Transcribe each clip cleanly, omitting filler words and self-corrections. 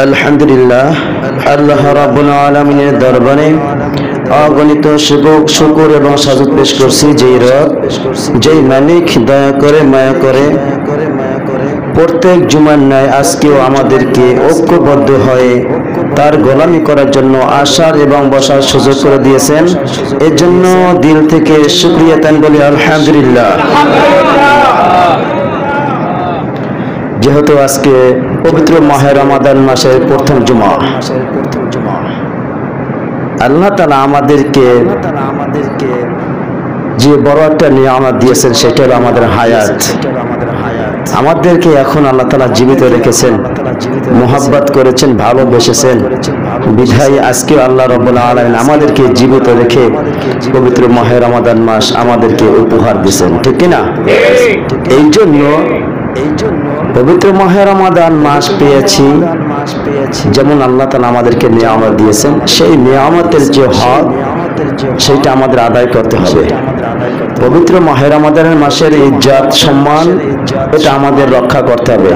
আলহামদুলিল্লাহ, আল্লাহ রাব্বুল আলামিনের দরবারে অগণিত শুকর এবং সাজুদ পেশ করছি যেই মালিক দয়া করে মায়া করে প্রত্যেক জুমার ন্যায় আজকেও আমাদেরকে ঐক্যবদ্ধ হয়ে তার গোলামি করার জন্য আসার এবং বসার সুযোগ করে দিয়েছেন। এর জন্য দিল থেকে শুকরিয়া তান বলি আলহামদুলিল্লাহ। যেহেতু আজকে পবিত্র মাহে রমাদান মাসের প্রথম জুমা, আল্লাহ তাআলা আমাদেরকে যে বড় একটা নিয়ামত দিয়েছেন সেটা হলো আমাদের হায়াত। আমাদেরকে এখন আল্লাহ তাআলা জীবিত রেখেছেন, মোহাব্বত করেছেন, ভালোবেসেছেন বিধায় আজকে আল্লাহ রাব্বুল আলামিন আমাদেরকে জীবিত রেখে পবিত্র মাহে রমাদান মাস আমাদেরকে উপহার দিয়েছেন, ঠিক কিনা? এই জন্য পবিত্র মাহে রমাদান মাস পেয়েছি, যেমন আল্লাহ তাআলা আমাদেরকে নিয়ামত দিয়েছেন, সেই নিয়ামতের যে হক সেটা আমাদের আদায় করতে হবে। পবিত্র মাহে রমাদানের মাসের ইজ্জত সম্মান এটা আমাদের রক্ষা করতে হবে।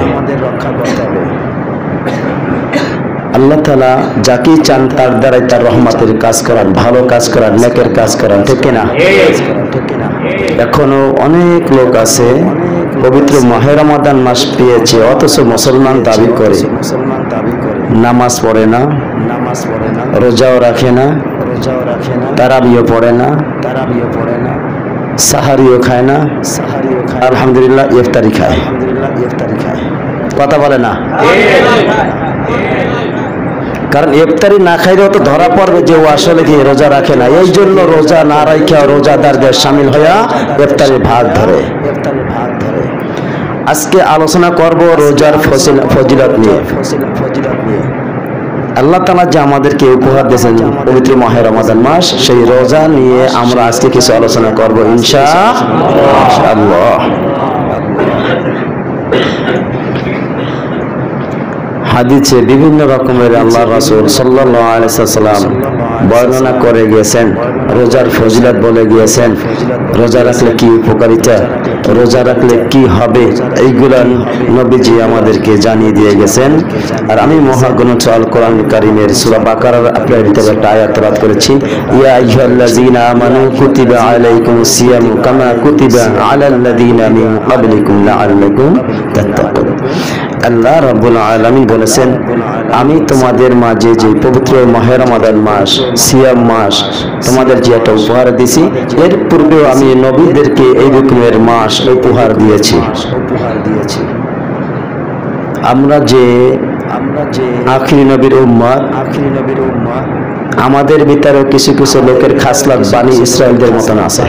আল্লাহ তাআলা যাকে চান তার দ্বারাই তার রহমতের কাজ করান, ভালো কাজ করান, নেকের কাজ করান, ঠিক কিনা? এখনো অনেক লোক আছে পবিত্র মাহে রমাদান মাস পেয়েছে অথচ মুসলমান দাবি করে, নামাজ পড়ে না, রোজাও রাখে না, তারাবিও পড়ে না, সাহারিও খায় না, আলহামদুলিল্লাহ ইফতারি খায়। কথা বলে না, কারণ ইফতারি না খাইলেও তো ধরা পড়বে যে ও আসলে কি রোজা রাখে না। এই জন্য রোজা না রাখা রোজাদারদের শামিল হইয়া ইফতারির ভাগ ধরে। আজকে আলোচনা করব রোজার ফজিলত নিয়ে। আল্লাহ তাআলা যে আমাদেরকে উপহার দিয়েছেন পবিত্র মাহে রমাদান মাস, সেই রোজা নিয়ে আমরা আজকে কিছু আলোচনা করব ইনশাআল্লাহ। হাদিসে বিভিন্ন রকমের আল্লাহর রাসূল সাল্লাল্লাহু আলাইহি ওয়াসাল্লাম বর্ণনা করে গিয়েছেন, রোজার ফজিলত বলে গিয়েছেন, রোজা রাখলে কি উপকারিতা, রোজা রাখলে কি হবে, এইগুলা নবীজি আমাদেরকে জানিয়ে দিয়ে গেছেন। আর আমি মহাগ্রন্থ আল কোরআন কারীমের সূরা বাকারার আপনার ভিতরে একটা আয়াত তেলাওয়াত করেছি, ইয়া আইয়ুহাল্লাযীনা আমানু কুতিবা আলাইকুমুস সিয়ামু কামা কুতিবা আলাল্লাযীনা মিন ক্বাবলিকুম লাআল্লাকুম তাত্তাকুন। আল্লাহ রাব্বুল আলামিন বলেছেন, আমি তোমাদের মাঝে যে পবিত্র মাহে রমাদান মাস, সিয়াম মাস তোমাদের যে একটা উপহার দিয়েছি, এর পূর্বেও আমি নবীদেরকে এই রকমের মাস উপহার দিয়েছি। আমরা যে আখিরি নবীর উম্মত, আমাদের ভিতরে কিছু কিছু লোকের খাসলত বানি ইসরায়েলদের মতন আছে।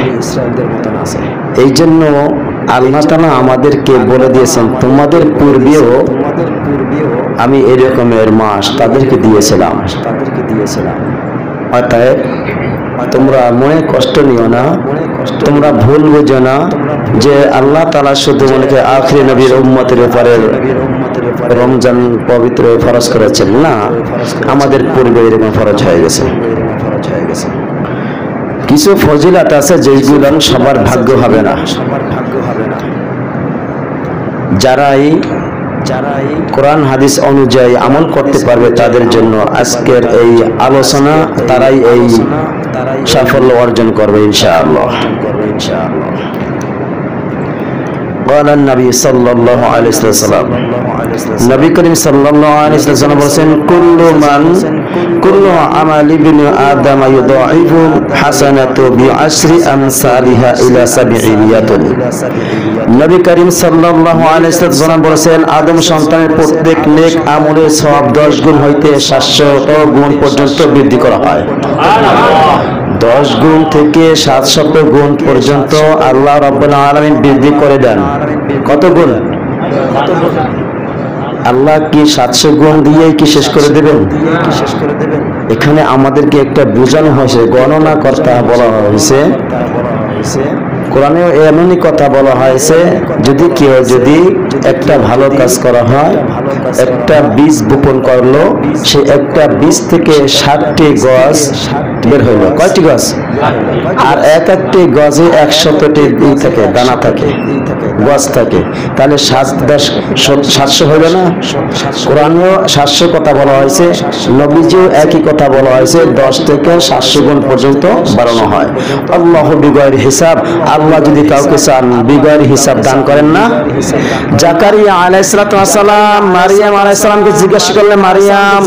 এই জন্য আল্লাহ তাআলা আমাদেরকে বলে দিয়েছেন, তোমাদের পূর্বেও আমি এরকমের মাস তাদেরকে দিয়েছিলাম। অতএব তোমরা মনে কষ্ট নিও না, তোমরা ভুল বুঝো না যে আল্লাহ তাআলা শুধু মনে আখিরি নবীর উম্মতের উপরে রমজান পবিত্র ফরজ করেছেন, না, আমাদের পূর্বে এরকম ফরজ হয়ে গেছে। কিছু ফজিলত আছে যেগুলো সবার ভাগ্য হবে না। যারাই কোরআন হাদিস অনুযায়ী আমল করতে পারবে তাদের জন্য আজকের এই আলোচনা, তারাই এই সাফল্য অর্জন করবে ইনশাআল্লাহ। قال النبي صلى الله عليه وسلم, নবী করিম সাল্লাল্লাহু আলাইহি ওয়াসাল্লাম বলেন, কুল্লু আমালি ইবনি আদম ইউদাইফু হাসানাতু বিআশরি আমসালিহা ইলা ৭০০। নবী করিম সাল্লাল্লাহু আলাইহি ওয়াসাল্লাম বলেন, আদম সন্তানের প্রত্যেক নেক আমলের সওয়াব ১০ গুণ হইতে ৭০০ গুণ পর্যন্ত বৃদ্ধি করা হয়। ১০ গুণ থেকে ৭০০ গুণ পর্যন্ত আল্লাহ রাব্বুল আলামিন বৃদ্ধি করে দেন। কত গুণ? আল্লাহ কি ৭০০ গুণ দিয়ে কি শেষ করে দেবেন? এখানে আমাদেরকে একটা বোঝানো হয়েছে, গণনা করতে বলা হয়েছে। কোরআনেও এমনই কথা বলা হয়েছে, যদি একটা ভালো কাজ করা হয়, একটা বীজ বপন করলো, সে একটা বীজ থেকে ৬০টি গছ বের হইলো। কয়টি গছ? আর এক একটি গজে ১০০টি থাকে, দানা থাকে। গজ থাকে, তাহলে 700 হবে না? কোরআনেও 700 কথা বলা হয়েছে, নবীজিও একই কথা বলা হয়েছে, 10 থেকে 700 গুণ পর্যন্ত বাড়ানো হয়। আল্লাহ বিগয়র হিসাব, আল্লাহ যদি কাউকে চান বিগয়র হিসাব দান করেন না। জাকারিয়া আলাইহিস সালাম মারিয়াম আলাইহিস সালামকে জিজ্ঞাসা করলেন, মারিয়াম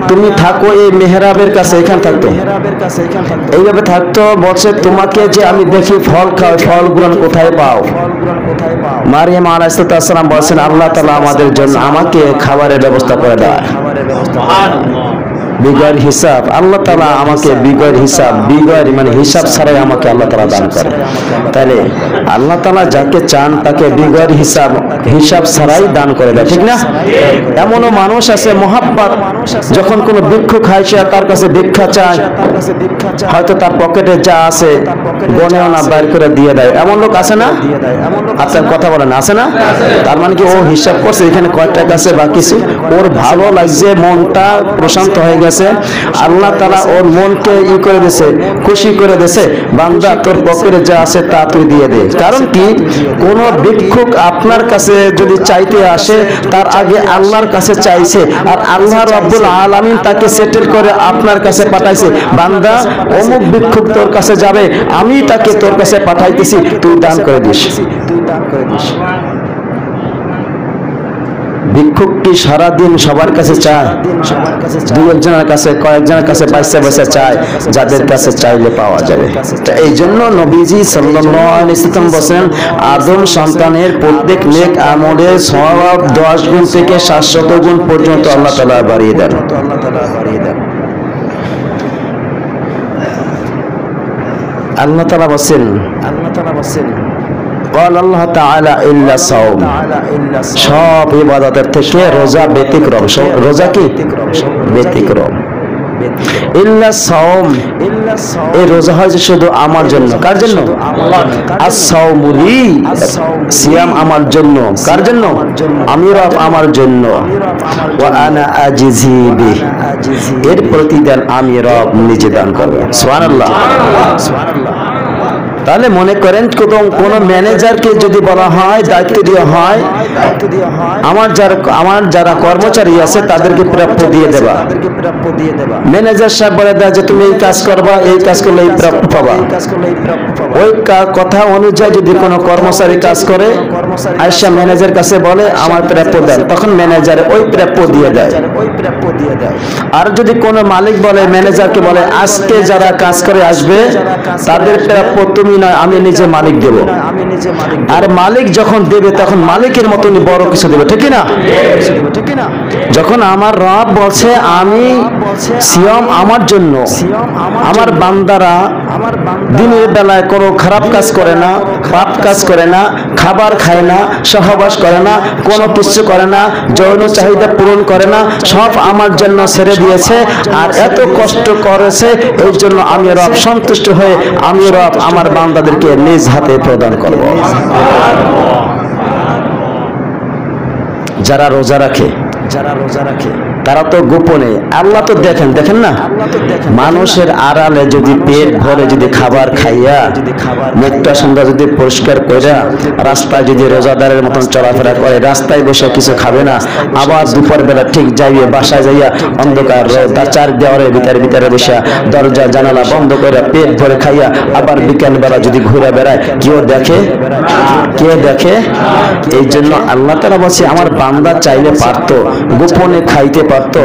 তুমি থাকো এই মেহরাবের কাছে, এখানে থাকতো, এইভাবে থাকতো, বলছে তোমাকে যে আমি দেখি ফল খাও, ফলগুলো কোথায় পাও? মারিয়াম আলাইহিস সালাম বলছেন, আল্লাহ তাআলা আমাদের জন্য আমাকে খাবারের ব্যবস্থা করে দেয় বিগর হিসাব। আল্লাহ তাআলা আমাকে বিগর হিসাব, বিগর মানে হিসাব ছাড়াই আমাকে আল্লাহ তাআলা দান করে। তাহলে আল্লাহ তাআলা যাকে চান তাকে বিগর হিসাব, হিসাব ছাড়াই দান করে দেয়, ঠিক না? এমনও মানুষ আছে মহাব্বত, যখন কোনো ভিক্ষুক হাইসা তার কাছে ভিক্ষা চায়, হয়তো তার পকেটে যা আছে গনেও না, বাইর করে দিয়ে দেয়, এমন লোক আছে না? আপনার কথা বলেন, আছে না? তার মানে কি ও হিসাব করছে এখানে কয় টাকা আছে বা কিছু, ওর ভালো লাগছে, মনটা প্রশান্ত হয়ে গেছে, আল্লাহ তাআলা ওর মনকে করে দিয়েছে, খুশি করে দিয়েছে, বান্দা তোর পকেটে যা আছে তা তুই দিয়ে দে। কারণ কি, কোন ভিক্ষুক আপনার কাছে যদি চাইতে আসে তার আগে আল্লাহর কাছে চাইছে, আর আল্লাহ রাব্বুল আলামিন তাকে সেটেল করে আপনার কাছে পাঠাইছে, বান্দা অমুক ভিক্ষুক তোর কাছে যাবে, আমি তাকে তোর কাছে পাঠাইতেছি, তুই দান করে দিস। ভিক্ষুক কি সারাদিন সবার কাছে চায়? দুই একজনের কাছে, কয়েকজনের কাছে পয়সা পয়সা চায়, যাদের কাছে চাইলে পাওয়া যাবে। এই জন্য নবীজি সাল্লাল্লাহু আলাইহি ওয়াসাল্লাম বলেন, আদম সন্তানের প্রত্যেক নেক আমলের সওয়াব 10 গুণ থেকে 700 গুণ পর্যন্ত আল্লাহ তাআলা বাড়িয়ে দেন। আল্লাহ তাআলা বলেন, قال الله تعالى إلا الصوم, সব ইবাদতের থেকে রোজা ব্যতিক্রম। রোজা কি ব্যতিক্রম? ইল্লা সাওম, এই রোজা হয় যে শুধু আমার জন্য। কার জন্য? আস-সাওমু লি, সিয়াম আমার জন্য। কার জন্য? আমি রব আমার জন্য। ওয়া আনা আজিজি বিহি, এর প্রতিদান আমি রব নিজে দান করব। সুবহানাল্লাহ। তাহলে মনে করেন কোন ম্যানেজারকে যদি বলা হয়, দায়িত্ব দেওয়া হয়, আমার যারা কর্মচারী আছে তাদেরকে প্রাপ্য দিয়ে দেবা, ম্যানেজার সাহেব বলে দেয় যে তুমি এই কাজ করবা, এই কাজ করলে এই প্রাপ্য পাবা, ওই কথা অনুযায়ী যদি কোনো কর্মচারী কাজ করে, আয়েশা ম্যানেজার কাছে বলে আমার প্রাপ্য দেন, তখন ম্যানেজার ওই প্রাপ্য দিয়ে দেয়। আর যদি কোনো মালিক বলে, ম্যানেজারকে বলে আজকে যারা কাজ করে আসবে তাদের প্রাপ্য তুমি নয়, আমি নিজে মালিক দেব। আর মালিক যখন দেবে তখন মালিকের মতনই বড় কিছু দেবে, ঠিক না? যখন আমার রব বলছে আমি সিয়াম আমার জন্য, আমার বান্দারা দিনের বেলায় কোনো খারাপ কাজ করে না, পাপ কাজ করে না, খাবার খায় না, সহবাস করে না, কোনো কিছু করে না, যৌন চাহিদা পূরণ করে না, সব আমার জন্য ছেড়ে দিয়েছে, আর এত কষ্ট করেছে, এই জন্য আমি রব সন্তুষ্ট হয়ে আমি রব আমার বান্দাদেরকে নিজ হাতে প্রদান করব। যারা রোজা রাখে তারা তো গোপনে, আল্লাহ তো দেখেন না, মানুষের আড়ালে যদি পেট ভরে যদি খাবার খাইয়া, মুখটা সুন্দর যদি পরিষ্কার করে, রাস্তায় যদি রোজাদারের মতন চলাফেরা করে, রাস্তায় বসে কিছু খাবে না, আবার দুপুর বেলা ঠিক যাইবে বাসায় যাইয়া অন্ধকার তার চার দেওয়ারের ভিতরে বসে দরজা জানালা বন্ধ করে পেট ভরে খাইয়া আবার বিকেল বেলা যদি ঘুরে বেড়ায়, কেউ দেখে? এই জন্য আল্লাহ তাআলা বলছে আমার বান্দা চাইলে পারতো, গোপনে খাইতে পারতো,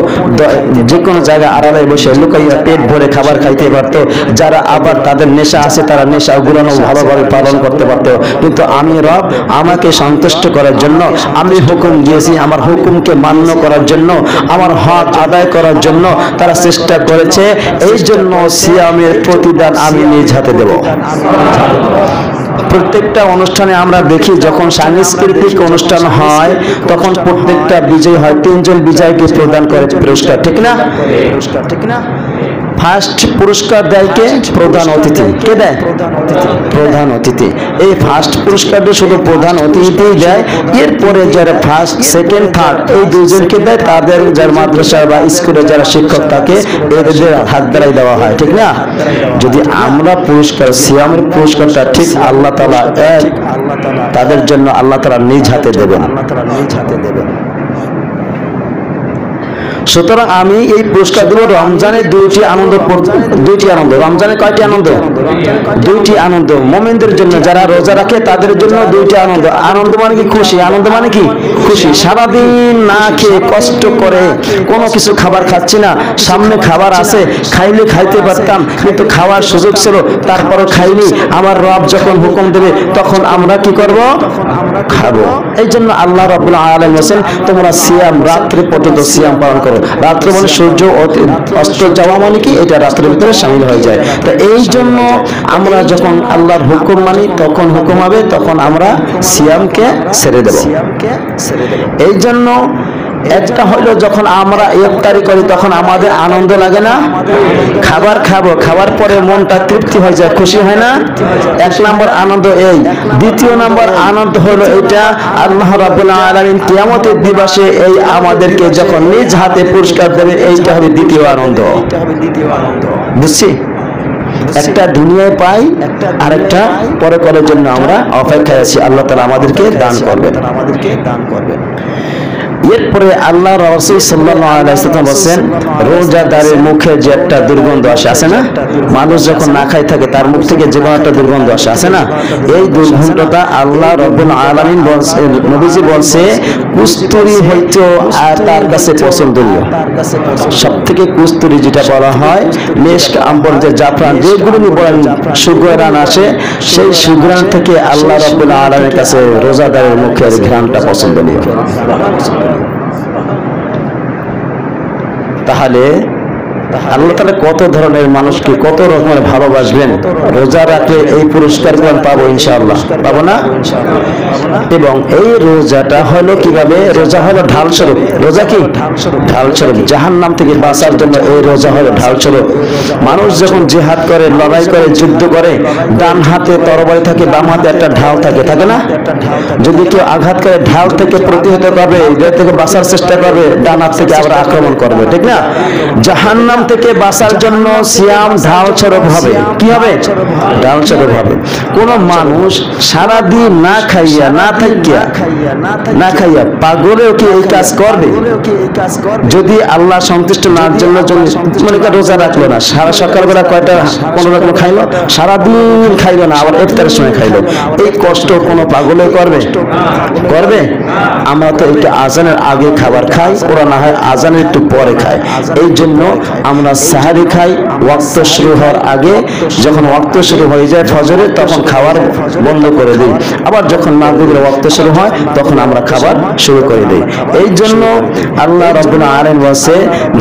যে কোনো জায়গায় আড়ালে বসে লুকাইয়া পেট ভরে খাবার খাইতে পারতো। যারা আবার তাদের নেশা আছে তারা নেশা গুলো ভালোভাবে পালন করতে পারতো, কিন্তু আমি রব আমাকে সন্তুষ্ট করার জন্য আমি হুকুম দিয়েছি, আমার হুকুমকে মান্য করার জন্য, আমার হক আদায় করার জন্য তারা চেষ্টা করেছে, এই জন্য সিয়ামের প্রতিদান আমি নিজ হাতে দেব। প্রত্যেকটা অনুষ্ঠানে আমরা দেখি যখন সাংস্কৃতিক অনুষ্ঠান হয় তখন প্রত্যেকটা বিজয় হয়, 3 জন বিজয়কে প্রদান করে পুরস্কার, ঠিক না? ফার্স্ট পুরস্কার দেয় কে? প্রধান অতিথি। কে দেয়? প্রধান অতিথি। এই ফার্স্ট পুরস্কারটা শুধু প্রধান অতিথিই দেয়। এরপরে যারা ফার্স্ট, সেকেন্ড, থার্ড এই দুইজনকে দেয়, তাদের যারা মাদ্রাসা বা স্কুলে যারা শিক্ষক থাকে এদের হাত দ্বারাই দেওয়া হয়, ঠিক না? যদি আমরা পুরস্কার, সিয়ামের পুরস্কারটা ঠিক আল্লাহ তাআলা তাদের জন্য আল্লাহ তাআলা নিজ হাতে দেবেন। সুতরাং আমি এই পুরস্কার দেব রমজানের দুইটি আনন্দ। রমজানের কয়টি আনন্দ? দুইটি আনন্দ। মুমিনদের জন্য যারা রোজা রাখে তাদের জন্য দুইটি আনন্দ। আনন্দ মানে কি? খুশি। আনন্দ মানে কি? খুশি। সারাদিন না খেয়ে কষ্ট করে কোনো কিছু খাবার খাচ্ছি না, সামনে খাবার আছে, খাইলে খাইতে পারতাম কিন্তু খাওয়ার সুযোগ ছিল, তারপরও খাইনি। আমার রব যখন হুকুম দেবে তখন আমরা কি করব? খাবো। এই জন্য আল্লাহ রাব্বুল আলামিন বলেন তোমরা সিয়াম রাত্রি পর্যন্ত সিয়াম পালন করো। রাত্রে মানে সূর্য অস্ত যাওয়া মানে কি? এটা রাত্রের ভিতরে শামিল হয়ে যায়। তো এই জন্য আমরা যখন আল্লাহর হুকুম মানি তখন হুকুম হবে, তখন আমরা সিয়ামকে ছেড়ে দেব। এই জন্য একটা হলো যখন আমরা ইফতারি করি তখন আমাদের আনন্দ লাগে না? খাবার খাবো, খাবার পরে মনটা তৃপ্তি হয়ে যায়, খুশি হয় না? এক নম্বর আনন্দ এই। দ্বিতীয় নম্বর আনন্দ হলো এটা, আল্লাহ রাব্বুল আলামিন কিয়ামতের দিবসে এই আমাদেরকে যখন নিজ হাতে পুরস্কার দেবে, এইটা হবে দ্বিতীয় আনন্দ। বুঝছি? একটা দুনিয়ায় পাই, আরেকটা পরে করার জন্য আমরা অপেক্ষায় আছি। আল্লাহ তাআলা আমাদেরকে দান করবেন। এরপরে আল্লাহ রাসূল সাল্লাল্লাহু আলাইহি ওয়াসাল্লাম বলেন রোজাদারের মুখে যে একটা দুর্গন্ধ আসে না, মানুষ যখন না খায় থাকে তার মুখ থেকে যে একটা দুর্গন্ধ আসে না, এই দুর্গন্ধটা আল্লাহ রাব্বুল আলামিন বলেন, নবীজি বলছে কুস্তুরি হইতো আর তার কাছে পছন্দনীয়। সবথেকে কুস্তুরি যেটা বলা হয়, মেশক, আম্বর, যে জাফরান যেগুলো বলেন সুগরান আসে, সেই সুগরান থেকে আল্লাহ রাব্বুল আলামিনের কাছে রোজাদারের মুখের ঘ্রাণটা পছন্দনীয়। তাহলে আল্লাহ তাআলা কত ধরনের মানুষকে কত রকমের ভালোবাসবেন। রোজা রাখলে এই পুরস্কারগুলো পাবো ইনশাআল্লাহ, পাবো না? এবং এই রোজাটা হলো কিভাবে? রোজা হলো ঢাল স্বরূপ। রোজা কি? ঢাল স্বরূপ। জাহান্নাম থেকে বাঁচার জন্য এই রোজা হলো ঢাল স্বরূপ। মানুষ যখন জিহাদ করে, লড়াই করে, যুদ্ধ করে, ডান হাতে তরবারি থাকে, বাম হাতে একটা ঢাল থাকে, থাকে না? যদি কেউ আঘাত করে ঢাল থেকে প্রতিহত করবে, এর থেকে বাঁচার চেষ্টা করবে, ডান হাত থেকে আবার আক্রমণ করবে, ঠিক না? জাহান্নাম থেকে বাঁচার জন্য সিয়াম ঢাল স্বরূপ হবে। কি হবে? ঢাল স্বরূপ হবে। কোন মানুষ সারাদিন না খাইয়া না খাইয়া পাগলেও কি এই কাজ করবে? যদি আল্লাহ সন্তুষ্ট না জন্য মনে করে রোজা রাখলো না, সারা সকালবেলা কয়টা কোনো রকম খাইলো, সারাদিন খাইলো না, আবার ইফতারের সময় খাইলো, এই কষ্ট কোনো পাগলে করবে? আমরা তো একটু আজানের আগে খাবার খাই, ওরা না হয় আজানের একটু পরে খায়। এই জন্য আমরা সাহারি খাই ওয়াক্ত শুরু হওয়ার আগে। যখন ওয়াক্ত শুরু হয়ে যায় ফজরের, তখন খাবার বন্ধ করে দিই। আবার যখন মাগরিবের ওয়াক্ত শুরু হয় তখন আমরা খাবার শুরু করে দিই। এই জন্য আল্লাহ রাব্বুল আলামিন বলেছে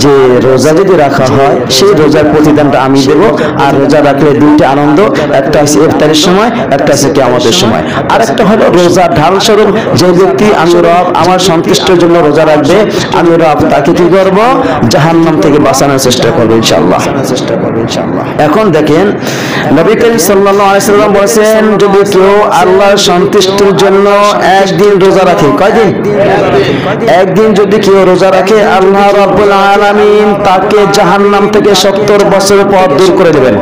যে রোজা যদি রাখা হয় সেই রোজার প্রতিদানটা আমি দেব। আর রোজা রাখলে দুইটা আনন্দ, একটা আছে ইফতারের সময়, একটা আছে কিয়ামতের সময়। আর একটা হলো রোজা ঢাল স্বরূপ। যে ব্যক্তি আমি রব আমার সন্তুষ্টির জন্য রোজা রাখবে, আমি রব তাকে কি করব? জাহান্নাম থেকে বাঁচানোর চেষ্টা করব ইনশাআল্লাহ। এখন দেখেন নবী করিম সাল্লাল্লাহু আলাইহি ওয়াসাল্লাম বলেছেন যদি কেউ আল্লাহর সন্তুষ্টির জন্য একদিন রোজা রাখে, কয়দিন? একদিন যদি কেউ রোজা রাখে, আল্লাহ রাব্বুল আলামিন তাকে জাহান্নাম থেকে 70 বছর পর দূর করে দেবেন।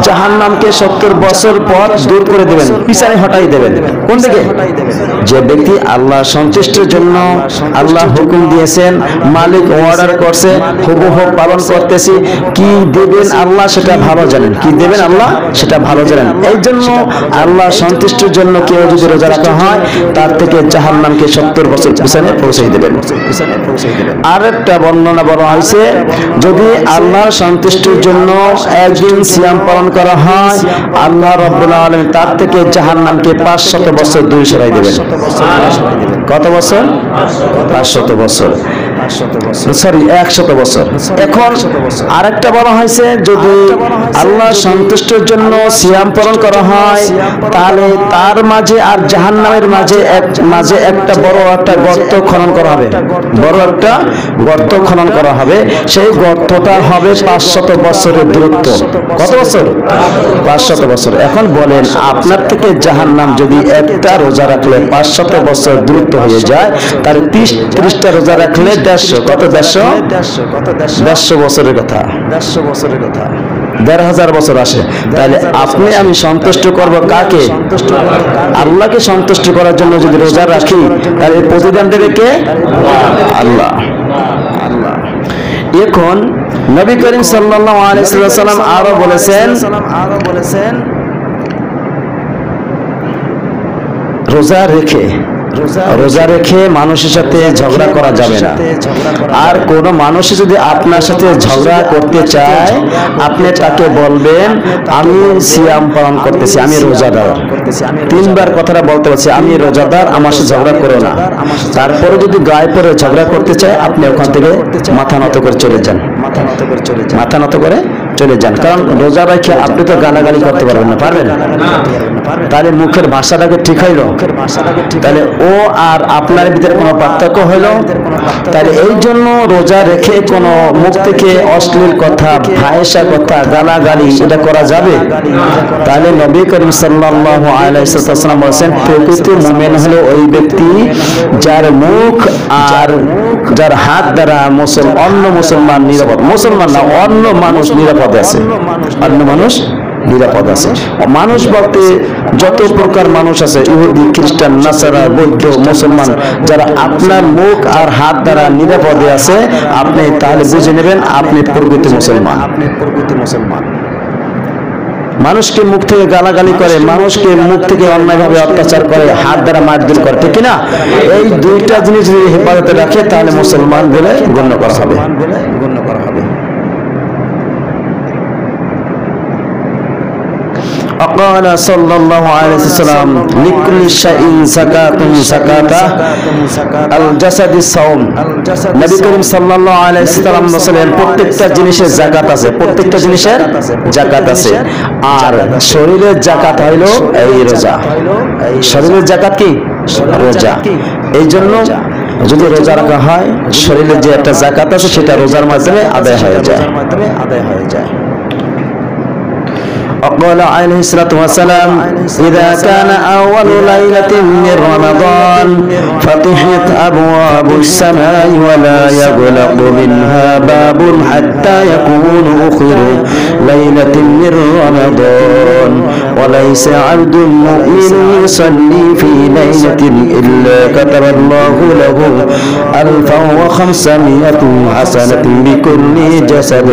জাহান্নামকে 70 বছর পর দূর করে দেবেন, পিছনে হটাই দেবেন। কোন দিকে? যে ব্যক্তি আল্লাহ সন্তুষ্টির জন্য আল্লাহ হুকুম দিয়েছেন, মালিক অর্ডার করছে, হুবহু পালন করতেছি, কি দেবেন আল্লাহ সেটা ভালো জানেন, কি দেবেন আল্লাহ সেটা ভালো জানেন। এই জন্য আল্লাহ সন্তুষ্টির জন্য কেউ যদি রোজা রাখা হয় তার থেকে জাহান্নামকে 70 বছর পিছনে পৌঁছে দেবেন। আর একটা বর্ণনা বলা হয়েছে যদি আল্লাহর সন্তুষ্টির জন্য একদিন সিয়াম পালন করা হয়, আল্লাহ রাব্বুল আলামিন তার থেকে জাহান্নামকে 500 বছর দূরে সরাই দেবেন। কত বছর? 500 বছর। সরি 100 বছর। এখন আরেকটা বলা হয়েছে যদি আল্লাহ সন্তুষ্টির জন্য সিয়াম পালন করা হয় তাহলে তার মাঝে আর জাহান্নামের মাঝে একটা বড় একটা গর্ত খনন করা হবে, বড় একটা গর্ত খনন করা হবে। সেই গর্তটা হবে 500 বছরের দূরত্ব। কত বছর? 500 বছর। এখন বলেন আপনার থেকে জাহান্নাম যদি একটা রোজা রাখলে 500 বছর দূরত্ব হয়ে যায় তাহলে 30টা রোজা রাখলে 150, কত 150 বছরের কথা, 1,500 বছর আসে। তাহলে আপনি আমি সন্তুষ্ট করব কাকে? আল্লাহকে সন্তুষ্ট করার জন্য যদি রোজা রাখি তাহলে প্রতিদান দেবে কে? আল্লাহ। এখন নবী করিম সাল্লাল্লাহু আলাইহি ওয়াসাল্লাম আরো বলেছেন রোজা রেখে মানুষের সাথে ঝগড়া করা যাবে না। আর কোন মানুষ যদি আপনার সাথে ঝগড়া করতে চায় আপনি তাকে বলবেন আমি সিয়াম পালন করতেছি, আমি রোজাদার। 3বার কথাটা বলতে হচ্ছে আমি রোজাদার, আমার সাথে ঝগড়া করো না। তারপরে যদি গায়ে পড়ে ঝগড়া করতে চায় আপনি ওখান থেকে মাথা নত করে চলে যান, মাথা নত করে চলে যান। কারণ রোজা রেখে আপনি তো গালাগালি করতে পারবেন না, পারবেন? তাহলে মুখের ভাষাটাকে ঠিক হইল, তাহলে ও আর আপনার ভিতরে কোনো পার্থক্য হইল? তাহলে এই জন্য রোজা রেখে কোনো মুখ থেকে অশ্লীল কথা, ফাহিশা কথা, গালাগালি এটা করা যাবে? তাহলে নবী করিম সাল্লাল্লাহু আলাইহি ওয়াসাল্লাম বলেছেন প্রকৃত মুমিন হলো ওই ব্যক্তি যার মুখ আর যার হাত দ্বারা অন্য মুসলমান নিরাপদ, মুসলমান না অন্য মানুষ নিরাপদ আছে, অন্য মানুষ নিরাপদ আছে। মানুষ বলতে যত প্রকার মানুষ আছে, ইহুদি, খ্রিস্টান, নাসারা, বৌদ্ধ, মুসলমান, যারা আপনার মুখ আর হাত দ্বারা নিরাপদে আছে আপনি তাহলে বুঝে নেবেন আপনি প্রকৃত মুসলমান। মানুষকে মুখ থেকে গালাগালি করে, মানুষকে মুখ থেকে অন্যায়ভাবে অত্যাচার করে, হাত দ্বারা মারধর করে, ঠিক না? এই দুইটা জিনিস যদি হেফাজতে রাখে তাহলে মুসলমান বলে গণ্য করা হবে। وقال صلى الله عليه وسلم لكل شيء زكاة الجسد الصوم। নবী করিম সাল্লাল্লাহু আলাইহি ওয়াসাল্লাম বলেন প্রত্যেকটা জিনিসের যাকাত আছে, প্রত্যেকটা জিনিসের যাকাত আছে। আর শরীরের যাকাত হইল এই রোজা। শরীরের যাকাত কি? রোজা। এই জন্য যদি রোজা রাখা হয় শরীরের যে একটা যাকাত আছে সেটা রোজার মাধ্যমে আদায় হয়ে যায়। وقال عليه الصلاة والسلام إذا كان أول ليلة من رمضان فتحت أبواب السماء ولا يغلق منها باب حتى يكون آخر ليلة من رمضان وليس عبد مؤمن يصلي في ليلة إلا كتب الله له 1500 حسنة بكل جسد।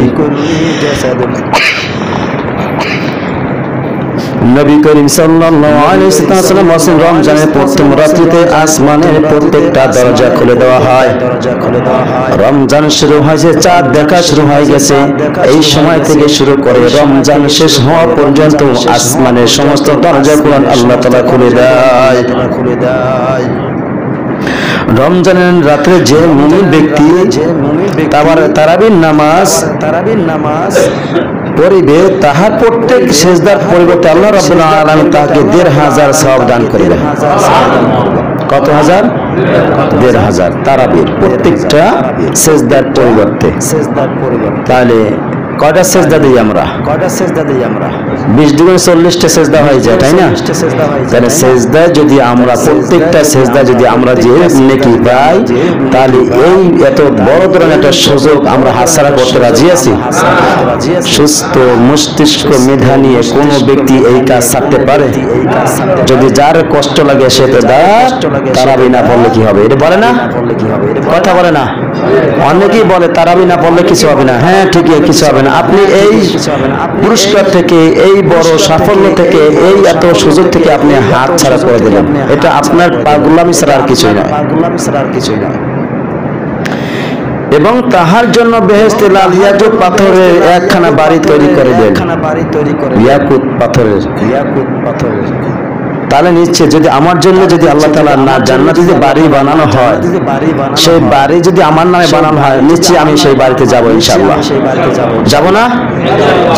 নবী করিম সাল্লাল্লাহু আলাইহি ওয়াসাল্লাম বলেন রমজানের প্রথম রাত্রিতে আসমানের প্রত্যেকটা দরজা খুলে দেওয়া হয়। রমজান শুরু হয়েছে, চাঁদ দেখা শুরু হয়ে গেছে, এই সময় থেকে শুরু করে রমজান শেষ হওয়া পর্যন্ত আসমানের সমস্ত দরজাগুলো আল্লাহ তাআলা খুলে দেয়। রমজানের রাতে যে মুমিন ব্যক্তি তারাবির নামাজ পড়িবে তাহার প্রত্যেক সিজদার পরিবর্তে আল্লাহ রাব্বুল আলামিন তাকে 1500 সওয়াব দান করিবেন। কত হাজার? 1500 তারাবির প্রত্যেকটা সিজদার পরিবর্তে। তাহলে কয়টা সেজদা দিই আমরা? 20 × 40টা সেজদা হয়ে যায়, তাই না? তাহলে সেজদা যদি আমরা প্রত্যেকটা সেজদা যদি আমরা যে নেকি পাই তাহলে এই এত বড় ধরনের একটা সুযোগ আমরা হাতছাড়া করতে রাজি আছি? সুস্থ মস্তিষ্ক মেধা নিয়ে কোন ব্যক্তি এই কাজ ছাড়তে পারে? যদি যার কষ্ট লাগে সে তো তারাবি না পড়লে কি হবে? এটা বলে না, কথা বলে না। অনেকেই বলে তারাবি না পড়লে কিছু হবে না। হ্যাঁ ঠিকই, কিছু হবে না। আপনি এই পুরস্কার থেকে, এই বড় সাফল্য থেকে, এই এত সুযোগ থেকে আপনি হাত ছাড়া করে দিলেন। এটা আপনার পাগলামি ছাড়া আর কিছুই নয়। এবং তাহার জন্য বেহেশতে লাল ইয়াকুত পাথরের একখানা বাড়ি তৈরি করে দেন। ইয়াকুত পাথরের তাহলে নিশ্চয় যদি আমার জন্য যদি আল্লাহ তাআলা না জান্নাতে যে বাড়ি বানানো হয়, সেই বাড়ি যদি আমার নামে বানানো হয়, নিশ্চয়ই আমি সেই বাড়িতে যাব ইনশাআল্লাহ। যাব না?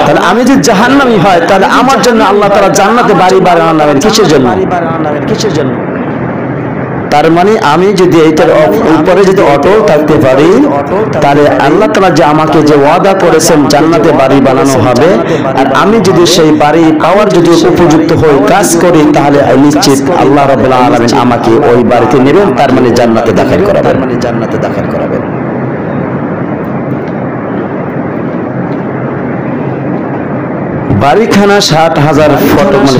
তাহলে আমি যদি জাহান্নামী হয়, তাহলে আমার জন্য আল্লাহ তাআলা জান্নাতে বাড়ি বানাবেন কিসের জন্য? তার মানে আমি যদি এইটার উপরে যদি অটল থাকতে পারি, তাহলে আল্লাহ তাআলা যে আমাকে যে ওয়াদা করেছেন জান্নাতে বাড়ি বানানো হবে, আর আমি যদি সেই বাড়ি পাওয়ার যদি উপযুক্ত হই, কাজ করি, তাহলে নিশ্চিত আল্লাহ রাব্বুল আলামিন আমাকে ওই বাড়িতে নেবেন, তার মানে জান্নাতে দাখিল করাবেন। বাড়িখানা 60,000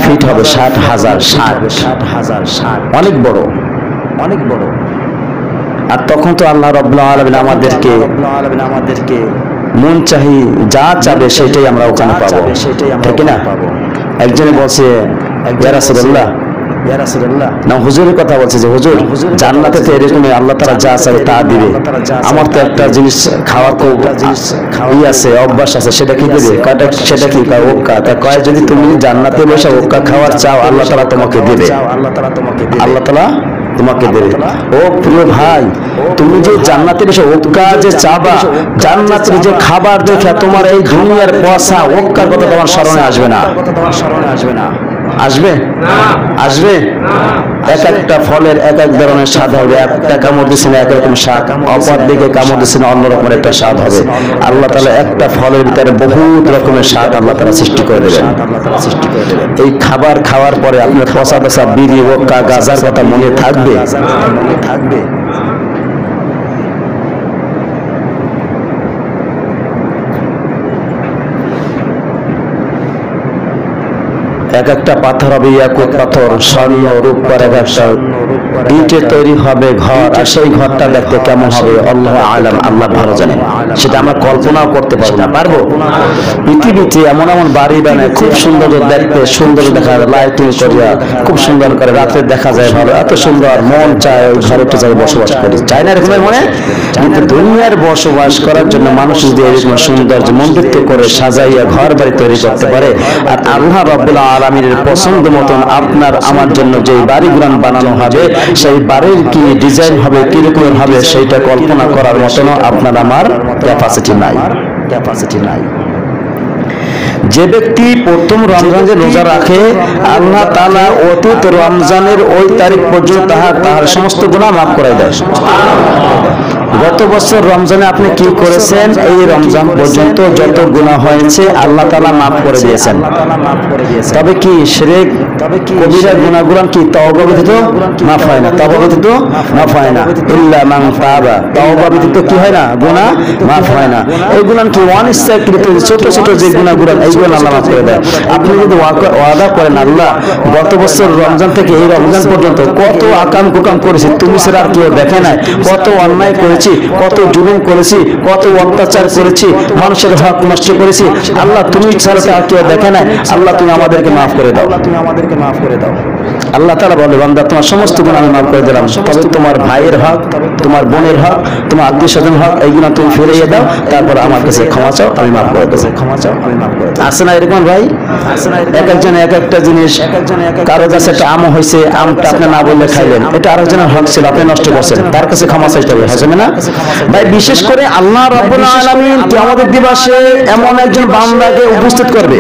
ফিট হবে। 60,000 অনেক বড়। আর তখন তো আল্লাহ রাব্বুল আলামিন আমাদেরকে মন চাহি যা চাবে সেটাই আমরা ওখানে পাবো, ঠিক না? একজনে বলছে ইয়া রাসূলুল্লাহ, না হুজুরের কথা বলছে যে হুজুর জান্নাতে তো এরকমই আল্লাহ তাআলা যা চাবে তা দিবে। আমার তো একটা জিনিস খাওয়ার খুব আছে, অভ্যাস আছে, সেটা কি দেবে? সেটা কি? ওক্কা। তা কয় যদি তুমি জান্নাতে বসে ওক্কা খাওয়ার চাও, আল্লাহ তাআলা তোমাকে দেবে। ও প্রিয় ভাই, তুমি যে জান্নাতে বসে ওক্কা যে চাবা, জান্নাতের যে খাবার দেখে তোমার এই দুনিয়ার পয়সা ওক্কার কথা তোমার স্মরণে আসবে না। আসবে? এক একটা ফলের এক এক ধরনের স্বাদ হবে। একটা কামড় দিচ্ছে না একরকম স্বাদ, অপর দিকে কামড় দিচ্ছে না অন্যরকম একটা স্বাদ হবে। আল্লাহ তাআলা একটা ফলের ভিতরে বহুত রকমের স্বাদ আল্লাহ তাআলা সৃষ্টি করে দেবেন। এই খাবার খাওয়ার পরে আপনার পচা পচা বিড়ি, ওক্কা, গাঁজার কথা মনে থাকবে? এক একটা পাথর হবে ইয়াকুত পাথর, স্বর্ণ রূপার এক একটা ইটে তৈরি হবে ঘর, আর সেই ঘরটা দেখতে কেমন হবে আল্লাহ আলাম, আল্লাহ ভালো জানেন। সেটা আমরা কল্পনাও করতে পারবো? পৃথিবীতে এমন এমন বাড়ি বানায় খুব সুন্দর দেখতে, সুন্দর দেখা যায়, লাইটিং করিয়া খুব সুন্দর করে, রাতে দেখা যায় ভালো, এত সুন্দর, মন চায় ওই ঘরে একটু যাই বসবাস করি, চায় না এরকম মনে? কিন্তু দুনিয়ার বসবাস করার জন্য মানুষ যদি এরকম সুন্দর মন্দির করে সাজাইয়া ঘর বাড়ি তৈরি করতে পারে, আর আল্লাহ রাব্বুল আলামিনের পছন্দ মতন আপনার আমার জন্য যে বাড়িগুলো বানানো হবে, সেই বাড়ির কি ডিজাইন হবে, কিরকম হবে, সেইটা কল্পনা করার মতন আপনার আমার ক্যাপাসিটি নাই। যে ব্যক্তি প্রথম রমজানের রোজা রাখে, আল্লাহ তাআলা অতীত রমজানের ওই তারিখ পর্যন্ত তাহার সমস্ত গুনাহ মাফ করে দেয়। গত বছর রমজানে আপনি কি করেছেন, এই রমজান পর্যন্ত যত গুনাহ হয়েছে আল্লাহ তাআলা মাফ করে দিয়েছেন। তবে কি শিরক কবিরা গুনাহগুলো কি তওবা ব্যতীত মাফ হয় না? ইল্লা মান তাবা, তওবা ব্যতীত কি হয় না? গুনাহ মাফ হয় না। এইগুলো কি অনিচ্ছাকৃত ছোট ছোট যে গুনাহগুলো, এইগুলো আল্লাহ মাফ করে দেয়। আপনি যদি ওয়াদা করেন আল্লাহ গত বছর রমজান থেকে এই রমজান পর্যন্ত কত আকাম কুকাম করেছি, তুমি ছাড়া আর কেউ দেখে নাই, কত অন্যায় করেছি, কত জুলুম করেছি, কত অত্যাচার করেছি, মানুষের হক নষ্ট করেছি, আল্লাহ তুমি ছাড়া আর কেউ দেখে নাই, আল্লাহ তুমি আমাদেরকে মাফ করে দাও। আল্লাহ তাআলা বলে বান্দা তোমার সমস্ত গুনাহ আমি মাফ করে দিলাম, তবে তোমার ভাইয়ের হক, তোমার বোনের হক, তোমার আত্মীয় স্বজন হক, এইগুলো তুমি ফিরিয়ে দাও, তারপর আমার কাছে ক্ষমা চাও, আমি মাফ করে দেবো। আছে না এরকম ভাই? এক একজন এক একটা জিনিস, কারো কাছে একটা আম হয়েছে, আমটা আপনি না বললে খাইলেন, এটা আরেকজনের হক ছিল, আপনি নষ্ট করছেন, তার কাছে ক্ষমা চাইতে হবে, হবে না ভাই? বিশেষ করে আল্লাহ রাব্বুল আলামিন কিয়ামতের দিবসে এমন একজন বান্দাকে উপস্থিত করবে,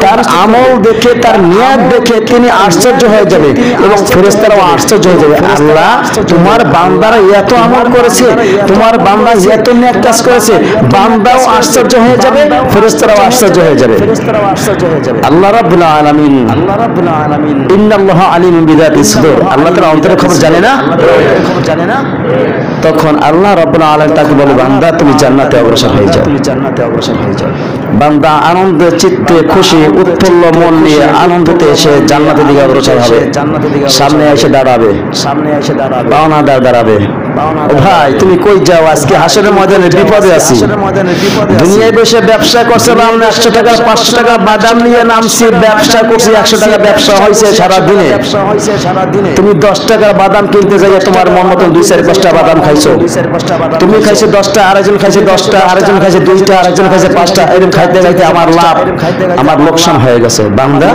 তার আমল দেখে, তার নিয়ত দেখে তিনি আশ্চর্য হয়ে যাবে এবং ফেরেশতারাও আশ্চর্য হয়ে যাবে। আল্লাহ তোমার বান্দারা এত আমল করেছে, তোমার বান্দা এত নেক কাজ করেছে, বান্দাও আশ্চর্য হয়ে যাবে, ফেরেশতারাও আশ্চর্য হয়ে যাবে। আল্লাহ রাব্বুল আলামিন ইন্নাল্লাহা আলিমুম বিযাতিস সুদূর, আল্লাহ তাআলা অন্তরের খবর জানে না? তখন আল্লাহ রাব্বুল আলামিন তাকে বলে বান্দা তুমি জান্নাতে অগ্রসর হয়ে যাও। বান্দা আনন্দ চিত্তে খুশি উৎফুল্ল মন নিয়ে আনন্দতে এসে জান্নাতের দিকে অগ্রসর হবে। সামনে এসে দাঁড়াবে, পাওনাদার দাঁড়াবে, ও ভাই তুমি কই যাও? আজকে হাসরের ময়দানে বিপদে আছি। দুনিয়ায় বসে ব্যবসা করছিলাম, 100 টাকা 500 টাকা বাদাম নিয়ে নামছি, ব্যবসা করছি, 100 টাকা ব্যবসা হয়েছে সারা দিনে। তুমি 10 টাকার বাদাম কিনতে যাইয়ে তোমার মন মতন 2-4-5টা বাদাম খাইছো। তুমি খাইছো 10টা, আরেকজন খাইছে 10টা, আরেকজন খাইছে 2টা, আরেকজন খাইছে 5টা, এরকম খাইতে খাইতে আমার লাভ, আমার লোকসান হয়ে গেছে। বান্দা,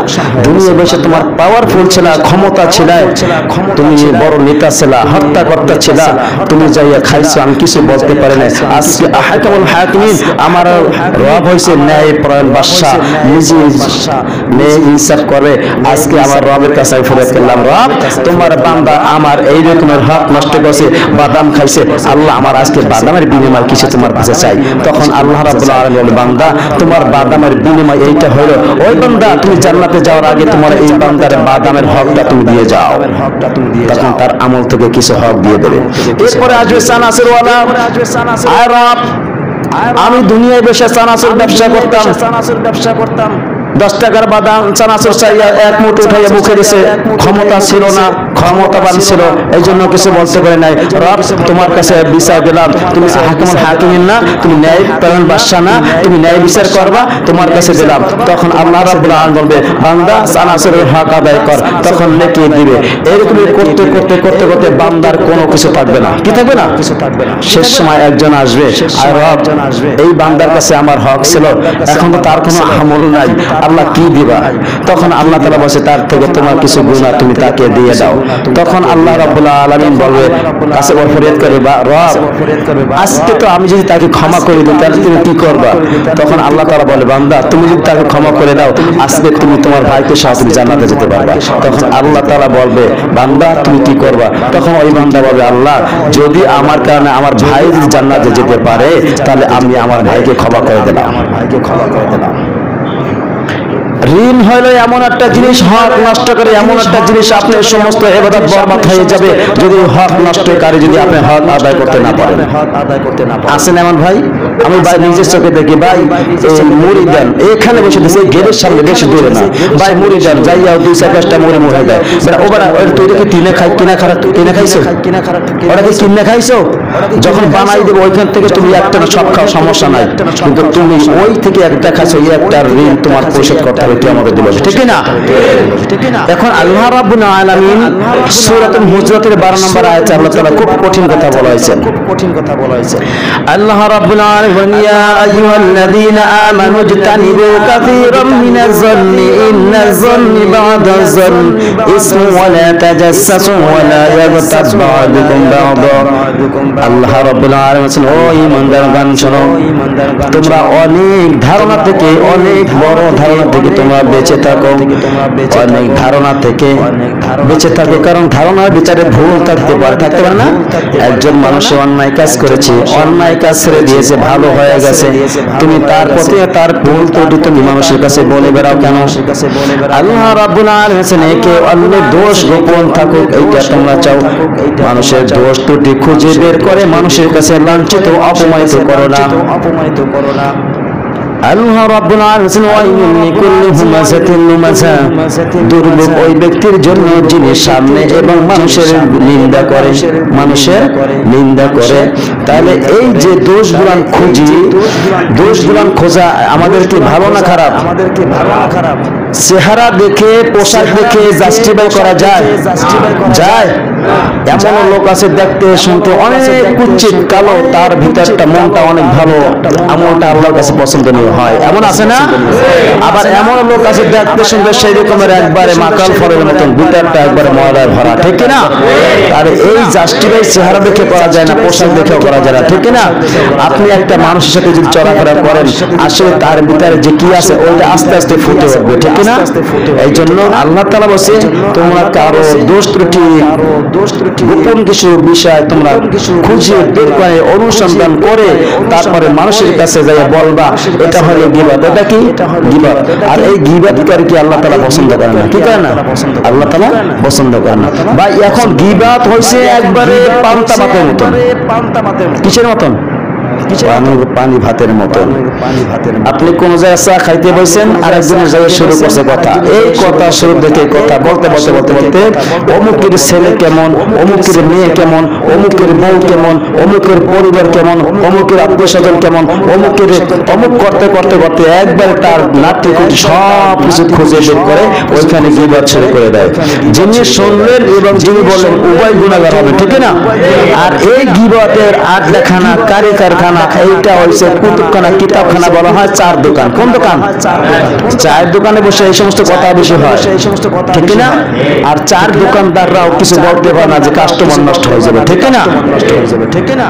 দুনিয়ায় বসে তোমার পাওয়ারফুল ছিল, ক্ষমতা ছিল, তুমি বড় নেতা ছিল, হত্যাকর্তা ছিল, তুমি যাইয়া খাইছো, আমি কিছু বলতে পারি না। আজকে আহকামুল হাকিমিন আমার রব হইছে ন্যায় পরায়ণ বাদশা, নিজে ন্যায় ইনসাফ করে। আজকে আমার রবের কাছে ফিরিয়ে করলাম, রব তোমার বান্দা আমার এই রকমের হক নষ্ট করছে, বাদাম খাইছে, আল্লাহ আমার আজকে বাদামের বিনিময় কিছু তোমার কাছে চাই। তখন আল্লাহ রাব্বুল আলামিন বলে, বান্দা তোমার বাদামের বিনিময় এইটা হলো, ওই বান্দা তুমি জান্নাতে যাওয়ার আগে তোমার এই বান্দার বাদামের হকটা তুমি দিয়ে যাও। তখন তার আমল থেকে কিছু হক দিয়ে দেবে। এরপরে আসবে চানাচুর ওয়ালা, আর রব আমি দুনিয়ায় বসে চানাচুর ব্যবসা করতাম, 10 টাকার বাদাম চানাচুর চাইয়া এক মুঠ উঠাইয়া মুখে দিছে, ক্ষমতা ছিল না, ক্ষমতাবান ছিল, এই জন্য কিছু বলতে পারে নাই। রব তোমার কাছে বিচার দিলাম, তুমি হাকিমুল হাকিমিন না, তুমি ন্যায় পরায়ণ বাদশা না, তুমি ন্যায় বিচার করবা, তোমার কাছে দিলাম। তখন আল্লাহ রাব্বুল আলামিন বলবে, বান্দা চানাচুরের হক আদায় কর, তখন নেকি দিবে। এরকমই করতে করতে করতে করতে বান্দার কোনো কিছু থাকবে না। কি থাকবে না? শেষ সময় একজন আসবে, আর রব এই বান্দার কাছে আমার হক ছিল, এখন তো তার কোনো আমল নাই, আল্লাহ কি দিবা? তখন আল্লাহ তাআলা বলে, তার থেকে তোমার কিছু গুনাহ তুমি তাকে দিয়ে দাও। তখন আল্লাহ রাব্বুল আলামিন বলবে, কাছে ফরিয়াদ করে, রব আজকে তো আমি যদি তাকে ক্ষমা করে দিই তাহলে তুমি কি করবা? তখন আল্লাহ তাআলা বলে, বান্দা তুমি যদি তাকে ক্ষমা করে দাও, আজকে তুমি তোমার ভাইকে সহ তুমি জান্নাতে যেতে পারবা। তখন আল্লাহ তাআলা বলবে, বান্দা তুমি কি করবা? তখন ওই বান্দা বলবে, আল্লাহ যদি আমার কারণে আমার ভাই যদি জান্নাতে যেতে পারে, তাহলে আমি আমার ভাইকে ক্ষমা করে দিলাম। ঋণ হইল এমন একটা জিনিস, হক নষ্ট করে এমন একটা জিনিস, আপনার সমস্ত ইবাদত বরবাদ হয়ে যাবে যদি হক নষ্টকারী যদি আপনি হক আদায় করতে না পারেন। আছেন এমন ভাই, আমি ভাই নিজের চোখে দেখি, ভাই মুড়ি দেন, এখানে বসে দিচ্ছে, এই গেটের সামনে, বেশি দূরে না, ভাই মুড়ি দেন, যাইয়া 2-4-5টা মুড়ি মুড়ে দেয়। তুই দেখি কিনে খাইছো, ওরা কি কিনে খাইছো? যখন বানাই দেবো ওইখান থেকে তুমি একটা না সব খাও, সমস্যা নাই, কিন্তু তুমি ওই থেকে একটা খাইছো, এই একটা ঋণ তোমার পরিশোধ করতে হবে কিয়ামতের দিবসে, ঠিক না? এখন আল্লাহ রাব্বুল আলামিন সূরাতুল হুজরাতের 12 নম্বর আয়াতে আল্লাহ তাআলা খুব কঠিন কথা বলা হয়েছে। আল্লাহ রাব্বুল আলামিন, ইয়া আইয়ুহাল্লাযীনা আমানু ইজতানিবু কাসীরাম মিনাজ যন্নি ইন্নাজ যন্নি বা'দা যন্নি ইসমু ওয়া লা তাজাসসু ওয়া লা ইয়াগতাব বা'দুকুম বা'দা। আল্লাহ রাব্বুল আলামিন, ও ঈমানদারগণ শোনো, তোমরা অনেক ধারণা থেকে, অনেক বড় ধারণা থেকে তোমরা বেঁচে থাকো, অনেক ধারণা থেকে বেঁচে থাকো, কারণ ধারণার বিচারে ভুল থাকতে পারে না। একজন মানুষ অন্যায় কাজ করেছে, অন্যায় কাজ ছেড়ে দিয়েছে, ভালো হয়ে গেছে, তুমি তার প্রতি তার ভুল ত্রুটি তুমি মানুষের কাছে বলে বেড়াও কেন? আল্লাহ রাব্বুল আলামিন একে অন্যের দোষ গোপন থাকুক এইটা তোমরা চাও। মানুষের দোষ ত্রুটি খুঁজে বের করে মানুষের কাছে লাঞ্ছিত অপমানিত করো না। আল্লাহ রাব্বুল আলামিন, ওয়াইলুল লিকুল্লি হুমাযাতিন লুমাযা, দুর্ভোগ ওই ব্যক্তির জন্য যিনি সামনে এবং মানুষের নিন্দা করে। তাহলে এই যে দোষগুলান খোঁজা আমাদেরকে ভালো না খারাপ? চেহারা দেখে, পোশাক দেখে জাস্টিফাই করা যায়? এমন লোক আছে দেখতে শুনতে অনেক কুচ্ছিত কালো, তার ভিতরটা মনটা অনেক ভালো, আমলটা আল্লাহর কাছে পছন্দনীয় হয়, এমন আছে না? আবার এমন লোক আছে দেখতে শুনতে সেই রকমের একবারে মাকাল ফলের মতন, ভিতরটা একবারে ময়লায় ভরা, ঠিক না? আর এই জাস্টিফাই চেহারা দেখে করা যায় না, পোশাক দেখেও করা যায় না, ঠিক না? আপনি একটা মানুষের সাথে যদি চলাফেরা করেন, আসলে তার ভিতরে যে কি আছে ওইটা আস্তে আস্তে ফুটে উঠবে, ঠিক না? এই জন্য আল্লাহ তাআলা বলছে, তোমরা কারো দোষ ত্রুটি, গোপন কিছু বিষয় তোমরা খুঁজে বের করে অনুসন্ধান করে তারপরে মানুষের কাছে যাই বলবা, এটা হলো গীবত। এটা কি গীবত? আর এই গীবতকারীকে আল্লাহ তাআলা পছন্দ করে না, কি করে না? আল্লাহ তাআলা পছন্দ করে না। ভাই এখন গীবত হইছে একবারে পান্তা ভাতের মতন। কিসের মতন? পানি ভাতের মতো। আপনি কোন জায়গায় চা খাইতে বসেন, আরেকজনের জায়গায় শুরু করছে কথা, এই কথা শুরু থেকে কথা বলতে বলতে বলতে বলতে অমুকের ছেলে কেমন, অমুকের মেয়ে কেমন, অমুকের বউ কেমন, অমুকের পরিবার কেমন, অমুকের আত্মীয় স্বজন কেমন, অমুকের অমুক করতে করতে করতে একবার তার নাট্য সব কিছু খুঁজে বের করে ওইখানে গীবত শুরু করে দেয়। যিনি শুনলেন এবং যিনি বললেন উভয় গুণাগার হবে, ঠিক না? আর এই গীবতের আড্ডাখানা, কারখানা, এইটা হচ্ছে কুতুবখানা, কিতাবখানা বলা হয় চার দোকান। কোন দোকান? চায়ের দোকানে বসে এই সমস্ত কথা বেশি হয়, ঠিক না? আর চার দোকানদাররাও কিছু বলতে পারে না যে কাস্টমার নষ্ট হয়ে যাবে, ঠিক না? ঠিক না?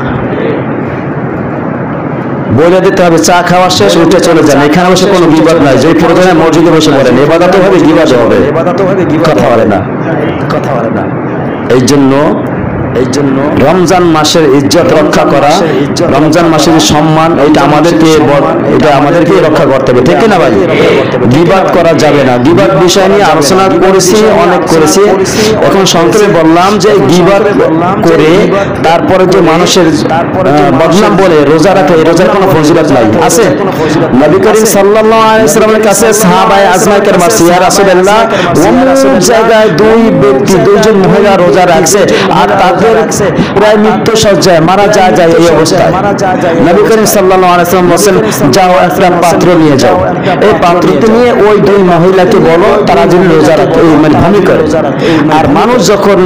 বলে দিতে হবে চা খাওয়া শেষ, উঠে চলে যান, এখানে বসে কোনো গীবত নাই। যে প্রয়োজনে মসজিদে বসে পড়েন, ইবাদত হবে, গীবত হবে, কথা বলে না। এই জন্য রমজান মাসের ইজ্জত রক্ষা করা, রমজান মাসের সম্মান, এটা আমাদেরকে রক্ষা করতে হবে, ঠিক না ভাই? গীবত করা যাবে না। গীবত বিষয় নিয়ে আলোচনা করেছি, অনেক করেছি। এখন সংক্ষেপে বললাম যে গীবত করে তারপরে যে মানুষের বদনাম বলে রোজা রাখে, এই রোজার কোনো ফজিলত নাই। আছে? নবী করিম সাল্লাল্লাহু আলাইহি ওয়াসাল্লামের কাছে সাহাবায়ে আজমায়ে কেরাম আসছে, ইয়া রাসূলুল্লাহ, অমুক জায়গায় দুইজন মহিলা রোজা রাখছে আর তাদের প্রায় মৃত্যু সজ্জায় মারা যায় এই অবস্থায়। নবী করিম সাল্লাল্লাহু আলাইহি ওয়াসাল্লাম বলেন, যাও একটা পাত্র নিয়ে যাও, এই পাত্রটি নিয়ে ওই দুই মহিলাকে বলো তারা যেন রোজা রাখে, মানে ভূমি করে। আর মানুষ যখন